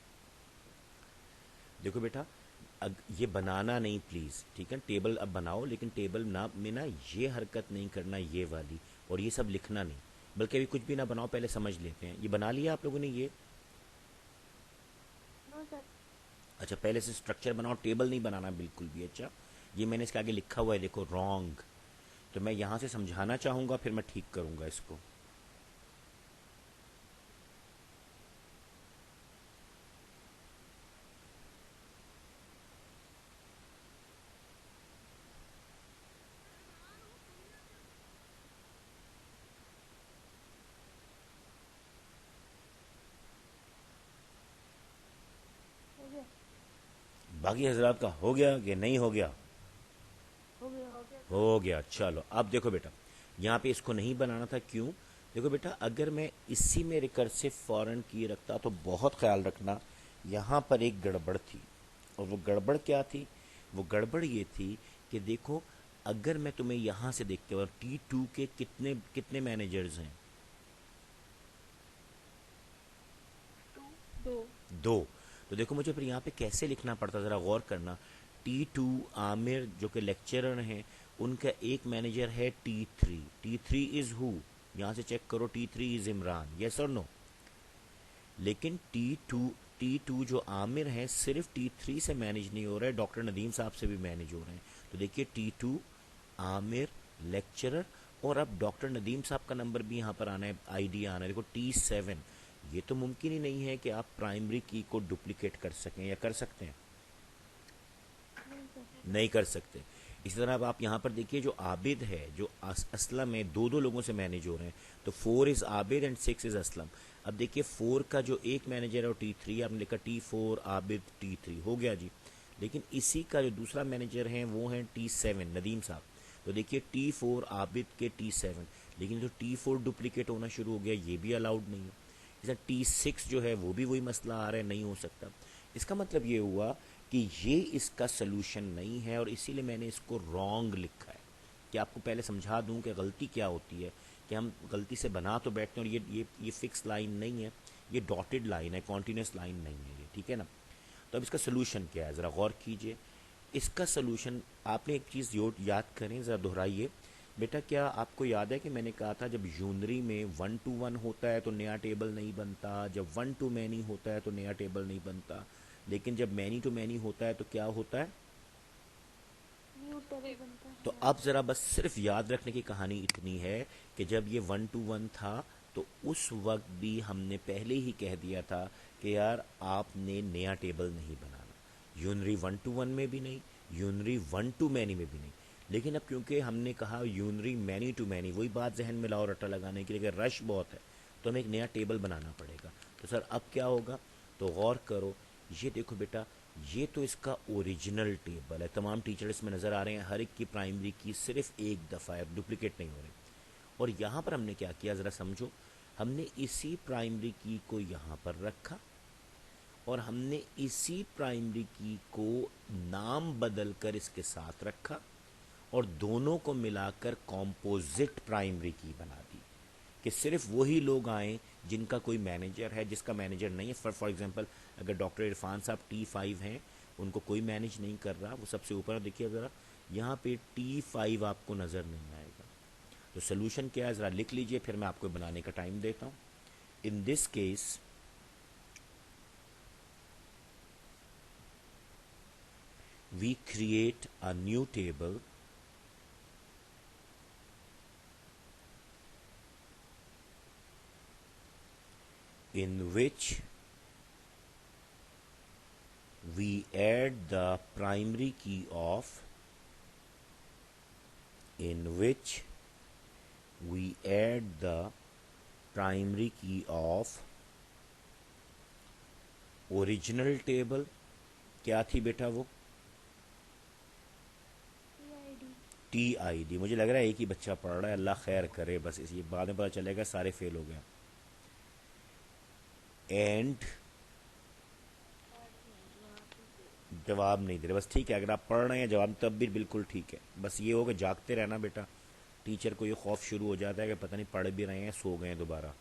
دیکھو بیٹا یہ بنانا نہیں پلیز, ٹھیک ہے؟ ٹیبل اب بناؤ, لیکن ٹیبل میں نا یہ حرکت نہیں کرنا, یہ والی, اور یہ سب لکھنا نہیں. بلکہ ابھی کچھ بھی نہ بناؤ, پہلے سمجھ لیتے ہیں. یہ بنا لیا آپ لوگوں نے یہ؟ اچھا پہلے سے سٹرکچر بناؤ, ٹیبل نہیں بنانا بالکل بھی. اچھا یہ میں نے اس کے آگے لکھا ہوا ہے دیکھو, رانگ. تو میں یہاں سے سمجھانا چاہوں گا, پھر میں ٹھیک کروں گا اس کو. باقی حضرات کا ہو گیا کہ نہیں ہو گیا؟ ہو گیا. چلو اب دیکھو بیٹا یہاں پہ اس کو نہیں بنانا تھا, کیوں؟ دیکھو بیٹا اگر میں اسی میں ریکرسو فورن کی رکھتا تو بہت خیال رکھنا, یہاں پر ایک گڑبڑ تھی. اور وہ گڑبڑ کیا تھی؟ وہ گڑبڑ یہ تھی کہ دیکھو اگر میں تمہیں یہاں سے دیکھتے ہوں T2 کے کتنے مینیجرز ہیں؟ دو. تو دیکھو مجھے پھر یہاں پہ کیسے لکھنا پڑتا, ذرا غور کرنا. T2 عامر جو کہ لیکچرر ہیں, ان کا ایک مینیجر ہے T3. T3 از ہو؟ یہاں سے چیک کرو, T3 از عمران, یس اور نو. لیکن T2 جو عامر ہیں صرف T3 سے مینیج نہیں ہو رہے, ڈاکٹر ندیم صاحب سے بھی مینیج ہو رہے ہیں. تو دیکھیے T2 عامر لیکچرر, اور اب ڈاکٹر ندیم صاحب کا نمبر بھی یہاں پر آنا ہے, آئی ڈی آنا ہے, دیکھو T7. یہ تو ممکن ہی نہیں ہے کہ آپ پرائمری کی کو ڈپلیکیٹ کر سکیں, یا کر سکتے ہیں؟ نہیں کر سکتے. اسی طرح اب آپ یہاں پر دیکھیے جو عابد ہے, جو اسلم میں دو لوگوں سے مینیج ہو رہے ہیں, تو 4 از عابد اینڈ 6 از اسلم. اب دیکھیے 4 کا جو ایک مینیجر ہے وہ T3, آپ نے لکھا T4 عابد T3 ہو گیا جی. لیکن اسی کا جو دوسرا مینیجر ہے وہ ہیں T7 ندیم صاحب. تو دیکھیے T4 عابد کے T7, لیکن جو T4 ڈپلیکیٹ ہونا شروع ہو گیا, یہ بھی الاؤڈ نہیں ہے. جیسا T6 جو ہے وہ بھی وہی مسئلہ آ رہا ہے, نہیں ہو سکتا. اس کا مطلب یہ ہوا کہ یہ اس کا سلوشن نہیں ہے, اور اسی لیے میں نے اس کو رانگ لکھا ہے. کہ آپ کو پہلے سمجھا دوں کہ غلطی کیا ہوتی ہے, کہ ہم غلطی سے بنا تو بیٹھتے ہیں, اور یہ فکس لائن نہیں ہے, یہ ڈاٹڈ لائن ہے, کانٹینیوس لائن نہیں ہے یہ, ٹھیک ہے نا. تو اب اس کا سلوشن کیا ہے, ذرا غور کیجئے. اس کا سلوشن آپ نے ایک چیز یاد کریں, ذرا دہرائیے بیٹا کیا آپ کو یاد ہے کہ میں نے کہا تھا جب یونری میں 1 to 1 ہوتا ہے تو نیا ٹیبل نہیں بنتا، جب 1 to many ہوتا ہے تو نیا ٹیبل نہیں بنتا، لیکن جب مینی ٹو مینی ہوتا ہے تو کیا ہوتا ہے؟ نیو ٹیبل بنتا تو ہے. اب ذرا بس صرف یاد رکھنے کی کہانی اتنی ہے کہ جب یہ 1 to 1 تھا تو اس وقت بھی ہم نے پہلے ہی کہہ دیا تھا کہ یار آپ نے نیا ٹیبل نہیں بنانا، یونری 1 to 1 میں بھی نہیں، یونری 1 to many میں بھی نہیں. لیکن اب کیونکہ ہم نے کہا یونری مینی ٹو مینی، وہی بات ذہن میں لاؤ رٹا لگانے کے لیے کہ رش بہت ہے تو ہمیں ایک نیا ٹیبل بنانا پڑے گا. تو سر اب کیا ہوگا؟ تو غور کرو، یہ دیکھو بیٹا، یہ تو اس کا اوریجنل ٹیبل ہے، تمام ٹیچر اس میں نظر آ رہے ہیں، ہر ایک کی پرائمری کی صرف ایک دفعہ ہے، ڈپلیکیٹ نہیں ہو رہے. اور یہاں پر ہم نے کیا کیا ذرا سمجھو، ہم نے اسی پرائمری کی کو یہاں پر رکھا اور ہم نے اسی پرائمری کی کو نام بدل کر اس کے ساتھ رکھا اور دونوں کو ملا کر کمپوزٹ پرائمری کی بنا دی کہ صرف وہی لوگ آئیں جن کا کوئی مینیجر ہے، جس کا مینیجر نہیں ہے. فار ایگزامپل اگر ڈاکٹر عرفان صاحب T5 ہیں، ان کو کوئی مینیج نہیں کر رہا، وہ سب سے اوپر دیکھیے ذرا، یہاں پہ T5 آپ کو نظر نہیں آئے گا. تو سلوشن کیا ہے ذرا لکھ لیجئے، پھر میں آپ کو بنانے کا ٹائم دیتا ہوں. In this case we create a new table in which we add the primary key of original table. کیا تھی بیٹا وہ؟ TID. TID. مجھے لگ رہا ہے ایک ہی بچہ پڑھ رہا ہے، اللہ خیر کرے، بس اسی بعد میں پتہ چلے گا سارے فیل ہو گئے. اینڈ جواب نہیں دے رہے، بس ٹھیک ہے، اگر آپ پڑھ رہے ہیں جواب تب بھی بالکل ٹھیک ہے. بس یہ ہوگا جاگتے رہنا بیٹا، ٹیچر کو یہ خوف شروع ہو جاتا ہے کہ پتہ نہیں پڑھ بھی رہے ہیں سو گئے ہیں دوبارہ.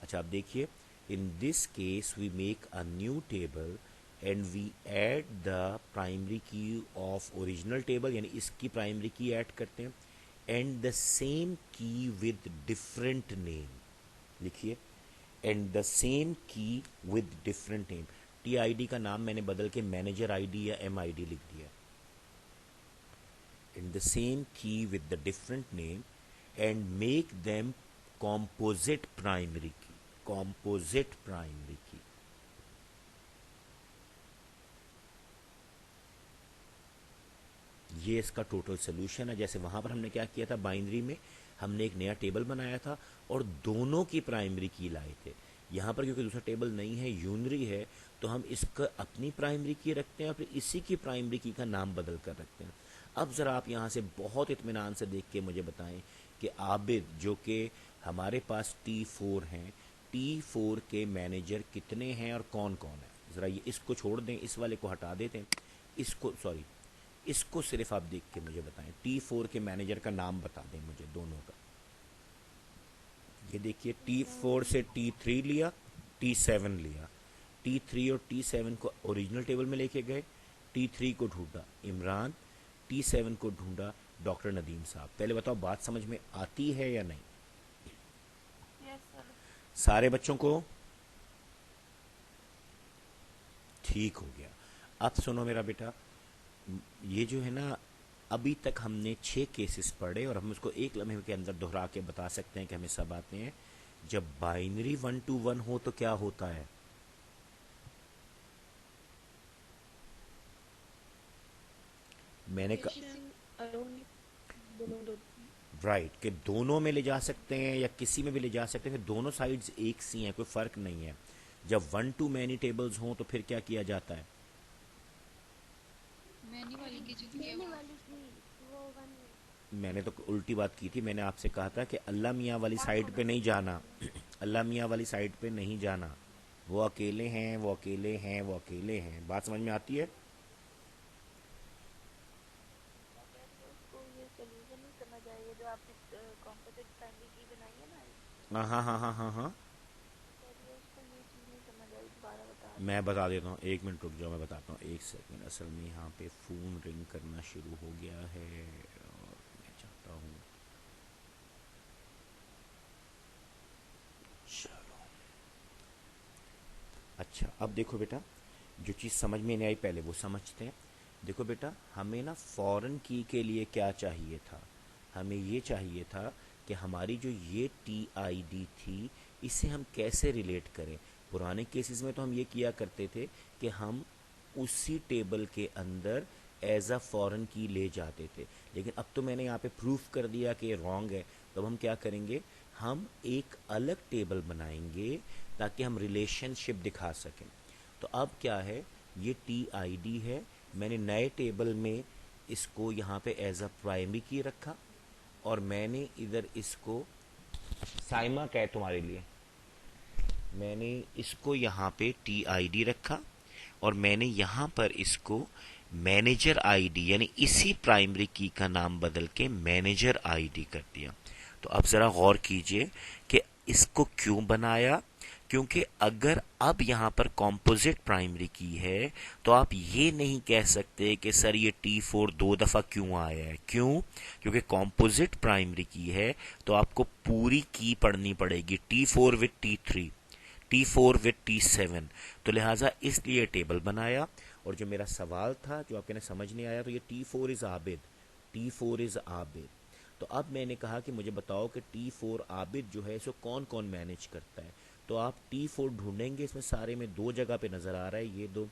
اچھا آپ دیکھیے، in this case we make a new table and we add the primary key of original table, یعنی اس کی پرائمری کی ایڈ کرتے ہیں، and the same key with different name. لکھیے and the same key with different name. TID کا نام میں نے بدل کے مینیجر ID یا MID لکھ دیا. in the same key with the different name and make them composite primary key. یہ اس کا ٹوٹل سلوشن ہے. جیسے وہاں پر ہم نے کیا کیا تھا، بائنری میں ہم نے ایک نیا ٹیبل بنایا تھا اور دونوں کی پرائمری کی لائے تھے. یہاں پر کیونکہ دوسرا ٹیبل نہیں ہے، یونری ہے، تو ہم اس کا اپنی پرائمری کی رکھتے ہیں اور پھر اسی کی پرائمری کی کا نام بدل کر رکھتے ہیں. اب ذرا آپ یہاں سے بہت اطمینان سے دیکھ کے مجھے بتائیں کہ عابد جو کہ ہمارے پاس T4 ہیں، T4 کے مینیجر کتنے ہیں اور کون کون ہیں؟ ذرا یہ اس کو چھوڑ دیں، اس والے کو ہٹا دیتے ہیں، اس کو صرف آپ دیکھ کے مجھے بتائیں. T4 کے مینیجر کا نام بتا دیں مجھے دونوں کا. یہ دیکھیے T4 سے T3 لیا، T7 لیا، T3 اور T7 کو اوریجنل ٹیبل میں لے کے گئے، T3 کو ڈھونڈا عمران، T7 کو ڈھونڈا ڈاکٹر ندیم صاحب. پہلے بتاؤ بات سمجھ میں آتی ہے یا نہیں؟ سارے بچوں کو ٹھیک ہو گیا. اب سنو میرا بیٹا، یہ جو ہے نا ابھی تک ہم نے 6 کیسز پڑھے اور ہم اس کو ایک لمحے کے اندر دہرا کے بتا سکتے ہیں کہ ہمیں سب آتے ہیں. جب بائنری 1 to 1 ہو تو کیا ہوتا ہے؟ میں نے رائٹ کہ دونوں میں لے جا سکتے ہیں یا کسی میں بھی لے جا سکتے ہیں، دونوں سائڈز ایک سی ہیں، کوئی فرق نہیں ہے. جب 1 to many ٹیبلز ہوں تو پھر کیا کیا جاتا ہے؟ مینی والی کی جو ہے مینی وہ والی کی وہ 1. میں نے تو الٹی بات کی تھی، میں نے آپ سے کہا تھا کہ اللہ میاں والی سائڈ پہ نہیں جانا، اللہ میاں والی سائڈ پہ نہیں جانا، وہ اکیلے ہیں، وہ اکیلے ہیں، وہ اکیلے ہیں. بات سمجھ میں آتی ہے؟ ہاں ہاں ہاں ہاں ہاں میں بتا دیتا ہوں، 1 منٹ رک جاؤ، میں بتاتا ہوں، 1 سیکنڈ. اصل میں یہاں پہ فون رنگ کرنا شروع ہو گیا ہے اور میں چاہتا ہوں اچھا اب دیکھو بیٹا، جو چیز سمجھ میں نہیں آئی پہلے وہ سمجھتے ہیں. دیکھو بیٹا، ہمیں نا فورن کی کے لیے کیا چاہیے تھا؟ ہمیں یہ چاہیے تھا کہ ہماری جو یہ ٹی آئی ڈی تھی اسے ہم کیسے ریلیٹ کریں. پرانے کیسز میں تو ہم یہ کیا کرتے تھے کہ ہم اسی ٹیبل کے اندر ایز اے فورن کی لے جاتے تھے، لیکن اب تو میں نے یہاں پہ پروف کر دیا کہ یہ رانگ ہے. تو اب ہم کیا کریں گے، ہم ایک الگ ٹیبل بنائیں گے تاکہ ہم ریلیشن شپ دکھا سکیں. تو اب کیا ہے، یہ ٹی آئی ڈی ہے، میں نے نئے ٹیبل میں اس کو یہاں پہ ایز اے پرائمری کی رکھا، اور میں نے ادھر اس کو سائمہ کا ہے تمہارے لیے، میں نے اس کو یہاں پہ ٹی آئی ڈی رکھا، اور میں نے یہاں پر اس کو مینیجر آئی ڈی یعنی اسی پرائمری کی کا نام بدل کے مینیجر آئی ڈی کر دیا. تو اب ذرا غور کیجئے کہ اس کو کیوں بنایا، کیونکہ اگر اب یہاں پر کمپوزٹ پرائمری کی ہے تو آپ یہ نہیں کہہ سکتے کہ سر یہ ٹی فور 2 دفعہ کیوں آیا ہے. کیوں؟ کیونکہ کمپوزٹ پرائمری کی ہے تو آپ کو پوری کی پڑھنی پڑے گی، T four with T three, T four with T seven. تو لہٰذا اس لیے ٹیبل بنایا. اور جو میرا سوال تھا جو آپ کے نے سمجھ نہیں آیا، تو یہ T four is Abid, T four is Abid. تو اب میں نے کہا کہ مجھے بتاؤ کہ ٹی فور عابد جو ہے اسے کون کون مینیج کرتا ہے. تو آپ ٹی فور ڈھونڈیں گے، اس میں سارے میں 2 جگہ پہ نظر آ رہا ہے، یہ 2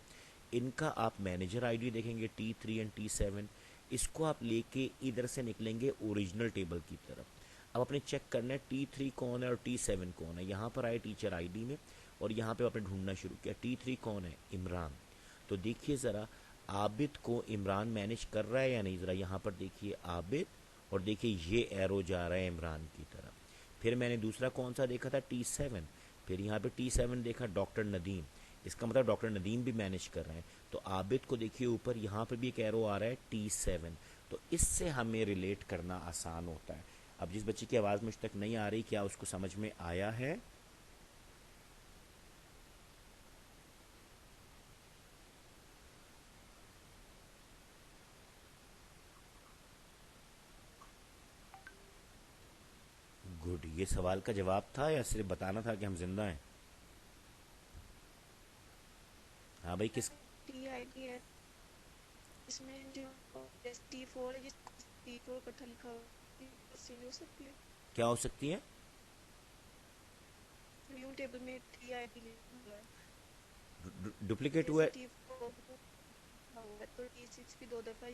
ان کا آپ مینیجر آئی ڈی دیکھیں گے، T three and T seven. اس کو آپ لے کے ادھر سے نکلیں گے اوریجنل ٹیبل کی طرف. اب اپنے چیک کرنا ہے ٹی تھری کون ہے اور ٹی سیون کون ہے. یہاں پر آئے ٹیچر آئی ڈی میں، اور یہاں پہ آپ نے ڈھونڈنا شروع کیا. ٹی تھری کون ہے؟ عمران. تو دیکھیے ذرا عابد کو عمران مینیج کر رہا ہے یا نہیں، ذرا یہاں پر دیکھیے عابد، اور دیکھیے یہ ایرو جا رہا ہے عمران کی طرف. پھر میں نے دوسرا کون سا دیکھا تھا؟ T seven. پھر یہاں پہ ٹی سیون دیکھا ڈاکٹر ندیم، اس کا مطلب ڈاکٹر ندیم بھی مینیج کر رہے ہیں. تو عابد کو دیکھیے اوپر یہاں پہ بھی ایک ایرو آ رہا ہے ٹی سیون. تو اس سے ہمیں ریلیٹ کرنا آسان ہوتا ہے. اب جس بچے کی آواز مجھ تک نہیں آ رہی، کیا اس کو سمجھ میں آیا ہے؟ گڈ. یہ سوال کا جواب تھا یا صرف بتانا تھا کہ ہم زندہ ہیں؟ ہاں بھائی، کس ٹی آئی ڈی ہے اس میں جو ٹی فور ہے، جس ٹی فور کٹھا لکھا ہوا چینج ہو سکتی ہے. کیا ہو سکتی ہے؟ نیو ٹیبل میں ٹی آئی ڈی لکھا ہوا ہے، ڈپلیکیٹ ہوا جیسے ہے؟ ٹی فور لکھا ہوا ہے تو ٹی سکس بھی 2 دفعہ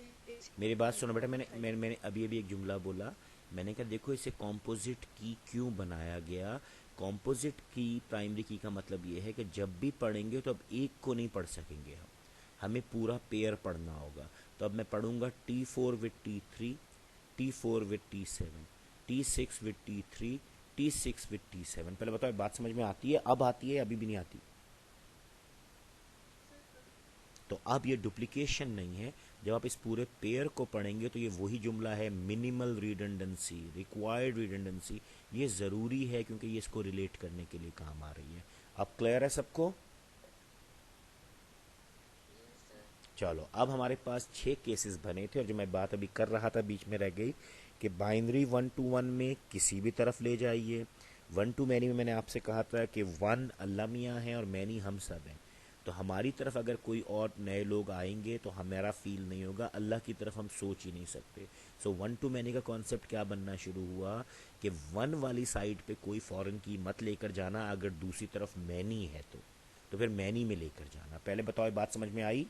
میری بات سنو بیٹا، دکھائی میں دے. نے ابھی ایک جملہ بولا. میں نے کہا دیکھو اسے کمپوزٹ کی کیوں بنایا گیا. کمپوزٹ کی پرائمری کی کا مطلب یہ ہے کہ جب بھی پڑھیں گے تو اب ایک کو نہیں پڑھ سکیں گے، ہمیں پورا پیئر پڑھنا ہوگا. تو اب میں پڑھوں گا T four with T three, T four with T seven, T six with T three, T six with T seven. پہلے بتاؤ بات سمجھ میں آتی ہے؟ اب آتی ہے، ابھی بھی نہیں آتی؟ تو اب یہ ڈپلیکیشن نہیں ہے. جب آپ اس پورے پیئر کو پڑھیں گے تو یہ وہی جملہ ہے، منیمل ریڈنڈنسی، ریکوائرڈ ریڈنڈنسی. یہ ضروری ہے کیونکہ یہ اس کو ریلیٹ کرنے کے لیے کام آ رہی ہے. اب کلیئر ہے سب کو؟ چلو اب ہمارے پاس 6 کیسز بنے تھے، اور جو میں بات ابھی کر رہا تھا بیچ میں رہ گئی کہ بائنری 1 to 1 میں کسی بھی طرف لے جائیے. 1 to many میں نے آپ سے کہا تھا کہ 1 اللہ میاں ہیں اور many ہم سب ہیں. تو ہماری طرف اگر کوئی اور نئے لوگ آئیں گے تو ہمارا فیل نہیں ہوگا، اللہ کی طرف ہم سوچ ہی نہیں سکتے. سو 1 to many کا کانسیپٹ کیا بننا شروع ہوا کہ 1 والی سائڈ پہ کوئی فورن کی مت لے کر جانا، اگر دوسری طرف many ہے تو پھر many میں لے کر جانا. پہلے بتاؤ بات سمجھ میں آئی؟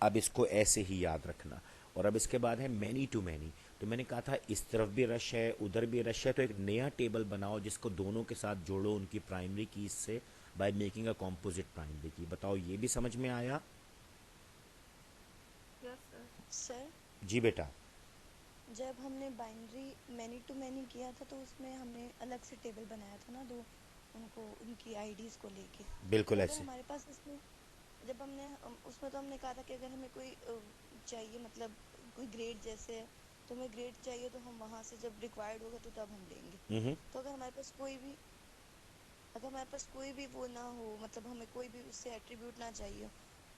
اب اس کو ایسے ہی یاد رکھنا. اور اب اس کے بعد ہے مینی ٹو مینی. تو میں نے کہا تھا اس طرف بھی رش ہے ادھر بھی رش ہے، تو ایک نیا ٹیبل بناؤ جس کو دونوں کے ساتھ جوڑو ان کی پرائمری کیز سے by making a composite primary key. بتاؤ یہ بھی سمجھ میں آیا؟ یس سر. سر جی بیٹا. جب ہم نے بائنری مینی ٹو مینی کیا تھا تو اس میں ہم نے الگ سے ٹیبل بنایا تھا نا، دو ان کو ان کی آئی ڈیز کو لے کے. بالکل تو اگر ایسے. ہمارے پاس اس میں جب ہم نے اس میں تو ہم نے کہا تھا کہ اگر ہمیں کوئی چاہیے مطلب کوئی گریڈ جیسے ہے تو ہمیں گریڈ چاہیے تو ہم وہاں سے جب ریکوائرڈ ہوگا تو تب ہم لیں گے. تو اگر ہمارے پاس کوئی بھی وہ نہ ہو، مطلب ہمیں کوئی بھی اس سے ایٹریبیوٹ نہ چاہیے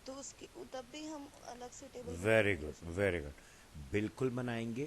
تو اس کی تب بھی ہم الگ سے ٹیبل بنائیں ویری گے گڈ اس میں. Very good. بالکل بنائیں گے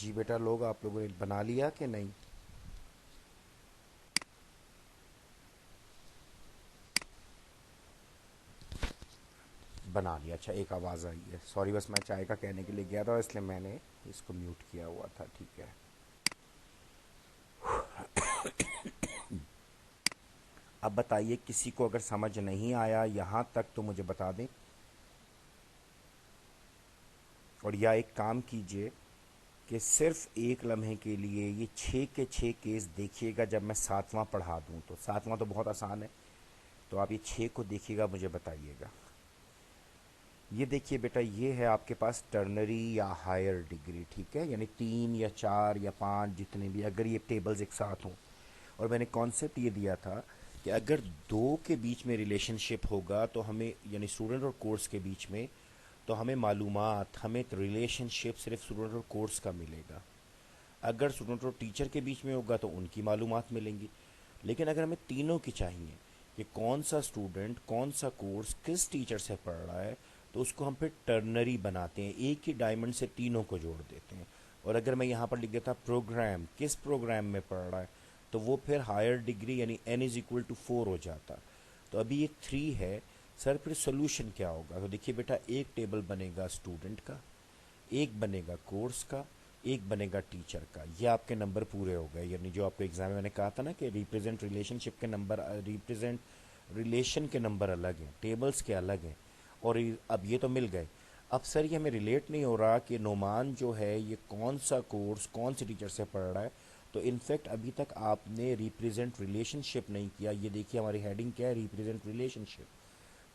جی بیٹا لوگ آپ لوگوں نے بنا لیا کہ نہیں؟ بنا لیا، اچھا ایک آواز آئی ہے، سوری بس میں چائے کا کہنے کے لیے گیا تھا اس لیے میں نے اس کو میوٹ کیا ہوا تھا، ٹھیک ہے۔ اب بتائیے کسی کو اگر سمجھ نہیں آیا یہاں تک تو مجھے بتا دیں، اور یا ایک کام کیجئے کہ صرف ایک لمحے کے لیے یہ 6 کے 6 کیس دیکھیے گا جب میں 7واں پڑھا دوں، تو 7واں تو بہت آسان ہے، تو آپ یہ 6 کو دیکھیے گا، مجھے بتائیے گا۔ یہ دیکھیے بیٹا، یہ ہے آپ کے پاس ٹرنری یا ہائر ڈگری، ٹھیک ہے، یعنی 3 یا 4 یا 5 جتنے بھی، اگر یہ ٹیبلز ایک ساتھ ہوں، اور میں نے کانسیپٹ یہ دیا تھا کہ اگر دو کے بیچ میں ریلیشن شپ ہوگا تو ہمیں، یعنی اسٹوڈنٹ اور کورس کے بیچ میں، تو ہمیں معلومات، ہمیں ریلیشن شپ صرف اسٹوڈنٹ اور کورس کا ملے گا۔ اگر اسٹوڈنٹ اور ٹیچر کے بیچ میں ہوگا تو ان کی معلومات ملیں گی، لیکن اگر ہمیں تینوں کی چاہیے کہ کون سا اسٹوڈنٹ کون سا کورس کس ٹیچر سے پڑھ رہا ہے، تو اس کو ہم پھر ٹرنری بناتے ہیں، ایک ہی ڈائمنڈ سے تینوں کو جوڑ دیتے ہیں۔ اور اگر میں یہاں پر لکھ دیتا پروگرام، کس پروگرام میں پڑھ رہا ہے، تو وہ پھر ہائر ڈگری یعنی n=4 ہو جاتا۔ تو ابھی یہ 3 ہے، سر پھر سولوشن کیا ہوگا؟ تو دیکھیے بیٹا، ایک ٹیبل بنے گا اسٹوڈنٹ کا، ایک بنے گا کورس کا، ایک بنے گا ٹیچر کا، یہ آپ کے نمبر پورے ہو گئے، یعنی جو آپ کو ایگزام میں میں نے کہا تھا نا کہ ریپرزینٹ ریلیشن شپ کے نمبر، ریپرزینٹ ریلیشن کے نمبر الگ ہیں، ٹیبلز کے الگ ہیں، اور اب یہ تو مل گئے۔ اب سر یہ ہمیں ریلیٹ نہیں ہو رہا کہ نعمان جو ہے یہ کون سا کورس کون سی ٹیچر سے پڑھ رہا ہے، تو انفیکٹ ابھی تک آپ نے ریپرزینٹ ریلیشن شپ نہیں کیا۔ یہ دیکھیے ہماری ہیڈنگ کیا ہے، ریپرزینٹ ریلیشن شپ،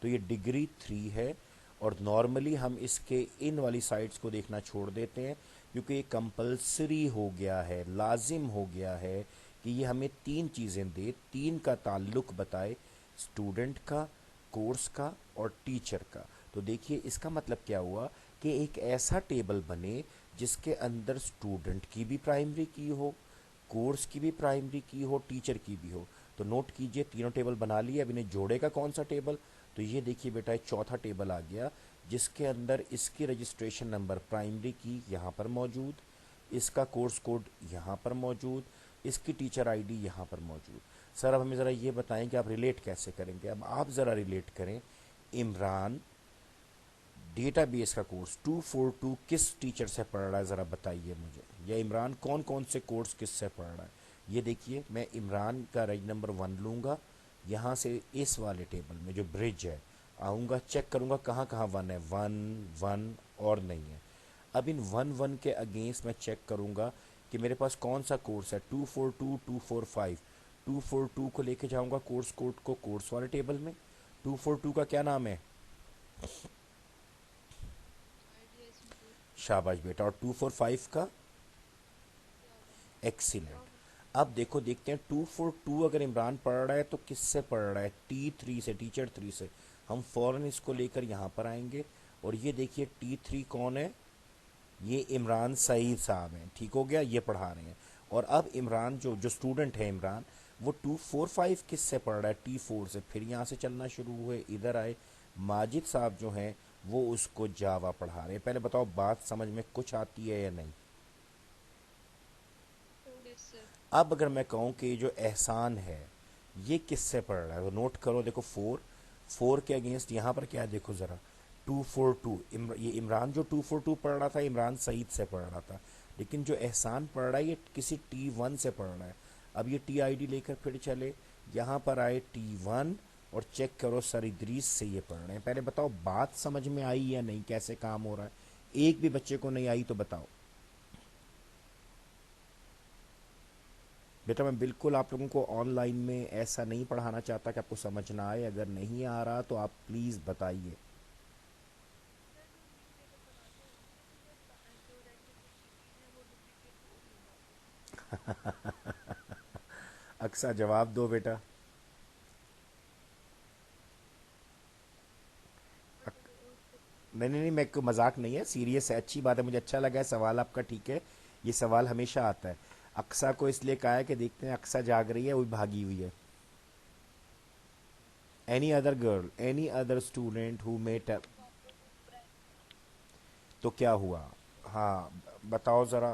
تو یہ ڈگری 3 ہے، اور نارملی ہم اس کے ان والی سائٹس کو دیکھنا چھوڑ دیتے ہیں کیونکہ یہ کمپلسری ہو گیا ہے، لازم ہو گیا ہے کہ یہ ہمیں 3 چیزیں دے، 3 کا تعلق بتائے، اسٹوڈنٹ کا، کورس کا اور ٹیچر کا۔ تو دیکھیے اس کا مطلب کیا ہوا کہ ایک ایسا ٹیبل بنے جس کے اندر اسٹوڈنٹ کی بھی پرائمری کی ہو، کورس کی بھی پرائمری کی ہو، ٹیچر کی بھی ہو۔ تو نوٹ کیجئے تینوں ٹیبل بنا لیے، اب انہیں جوڑے گا کون سا ٹیبل؟ تو یہ دیکھیے بیٹا ایک چوتھا ٹیبل آ گیا جس کے اندر اس کی رجسٹریشن نمبر پرائمری کی یہاں پر موجود، اس کا کورس کوڈ یہاں پر موجود، اس کی ٹیچر آئی ڈی یہاں پر موجود۔ سر اب ہمیں ذرا یہ بتائیں کہ آپ ریلیٹ کیسے کریں گے؟ اب آپ ذرا ریلیٹ کریں، عمران ڈیٹا بیس کا کورس 242 کس ٹیچر سے پڑھ رہا ہے ذرا بتائیے مجھے، یا عمران کون کون سے کورس کس سے پڑھ رہا ہے؟ یہ دیکھیے میں عمران کا رج نمبر 1 لوں گا، یہاں سے اس والے ٹیبل میں جو برج ہے آؤں گا، چیک کروں گا کہاں کہاں 1 ہے، 1 1 اور نہیں ہے۔ اب ان 1 1 کے اگینسٹ میں چیک کروں گا کہ میرے پاس کون سا کورس ہے، 242 245، 242 کو لے کے جاؤں گا کورس کوڈ کو کورس والے ٹیبل میں، 242 کا کیا نام ہے؟ شاباش بیٹا، اور 245 کا؟ ایکسیلنٹ۔ اب دیکھو دیکھتے ہیں 242 اگر عمران پڑھ رہا ہے تو کس سے پڑھ رہا ہے؟ T3 سے، ٹیچر 3 سے۔ ہم فوراً اس کو لے کر یہاں پر آئیں گے، اور یہ دیکھیے T3 کون ہے؟ یہ عمران سعید صاحب ہیں، ٹھیک ہو گیا، یہ پڑھا رہے ہیں۔ اور اب عمران جو اسٹوڈنٹ ہے عمران، وہ 245 کس سے پڑھ رہا ہے؟ T4 سے۔ پھر یہاں سے چلنا شروع ہوئے، ادھر آئے، ماجد صاحب جو ہیں وہ اس کو جاوا پڑھا رہے ہیں۔ پہلے بتاؤ بات سمجھ میں کچھ آتی ہے یا نہیں؟ یس سر۔ اب اگر میں کہوں کہ یہ جو احسان ہے یہ کس سے پڑھ رہا ہے، تو نوٹ کرو، دیکھو 4 کے اگینسٹ یہاں پر کیا ہے، دیکھو ذرا 242، یہ عمران جو 242 پڑھ رہا تھا عمران سعید سے پڑھ رہا تھا، لیکن جو احسان پڑھ رہا ہے یہ کسی T1 سے پڑھ رہا ہے۔ اب یہ ٹی آئی ڈی لے کر پھر چلے یہاں پر آئے T1، اور چیک کرو سر ادریس سے یہ پڑھ رہے ہیں۔ پہلے بتاؤ بات سمجھ میں آئی یا نہیں، کیسے کام ہو رہا ہے؟ ایک بھی بچے کو نہیں آئی تو بتاؤ بیٹا۔ میں بالکل آپ لوگوں کو آن لائن میں ایسا نہیں پڑھانا چاہتا کہ آپ کو سمجھ نہ آئے، اگر نہیں آ رہا تو آپ پلیز بتائیے۔ سر جو نیٹ پہ پڑھاتے ہیں اس میں تو یہ جو ریگولر جو چیزیں ہیں وہ ڈپلیکیٹ ہو نہیں پاتی۔ اکثر جواب دو بیٹا۔ مطلب اس پہ نہیں نہیں نہیں، میں کوئی مذاق نہیں ہے، سیریس ہے، اچھی بات ہے، مجھے اچھا لگا ہے سوال آپ کا، ٹھیک ہے، یہ سوال ہمیشہ آتا ہے۔ اقصا کو اس لیے کہا ہے کہ دیکھتے ہیں اقصا جاگ رہی ہے، وہ بھاگی ہوئی ہے۔ Any other girl, any other student ہو میٹ، تو کیا ہوا؟ ہاں بتاؤ ذرا۔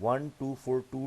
1 2 4 2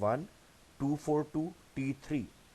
1 2 4 2 T3,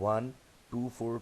1 2 4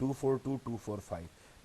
242 245।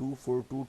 242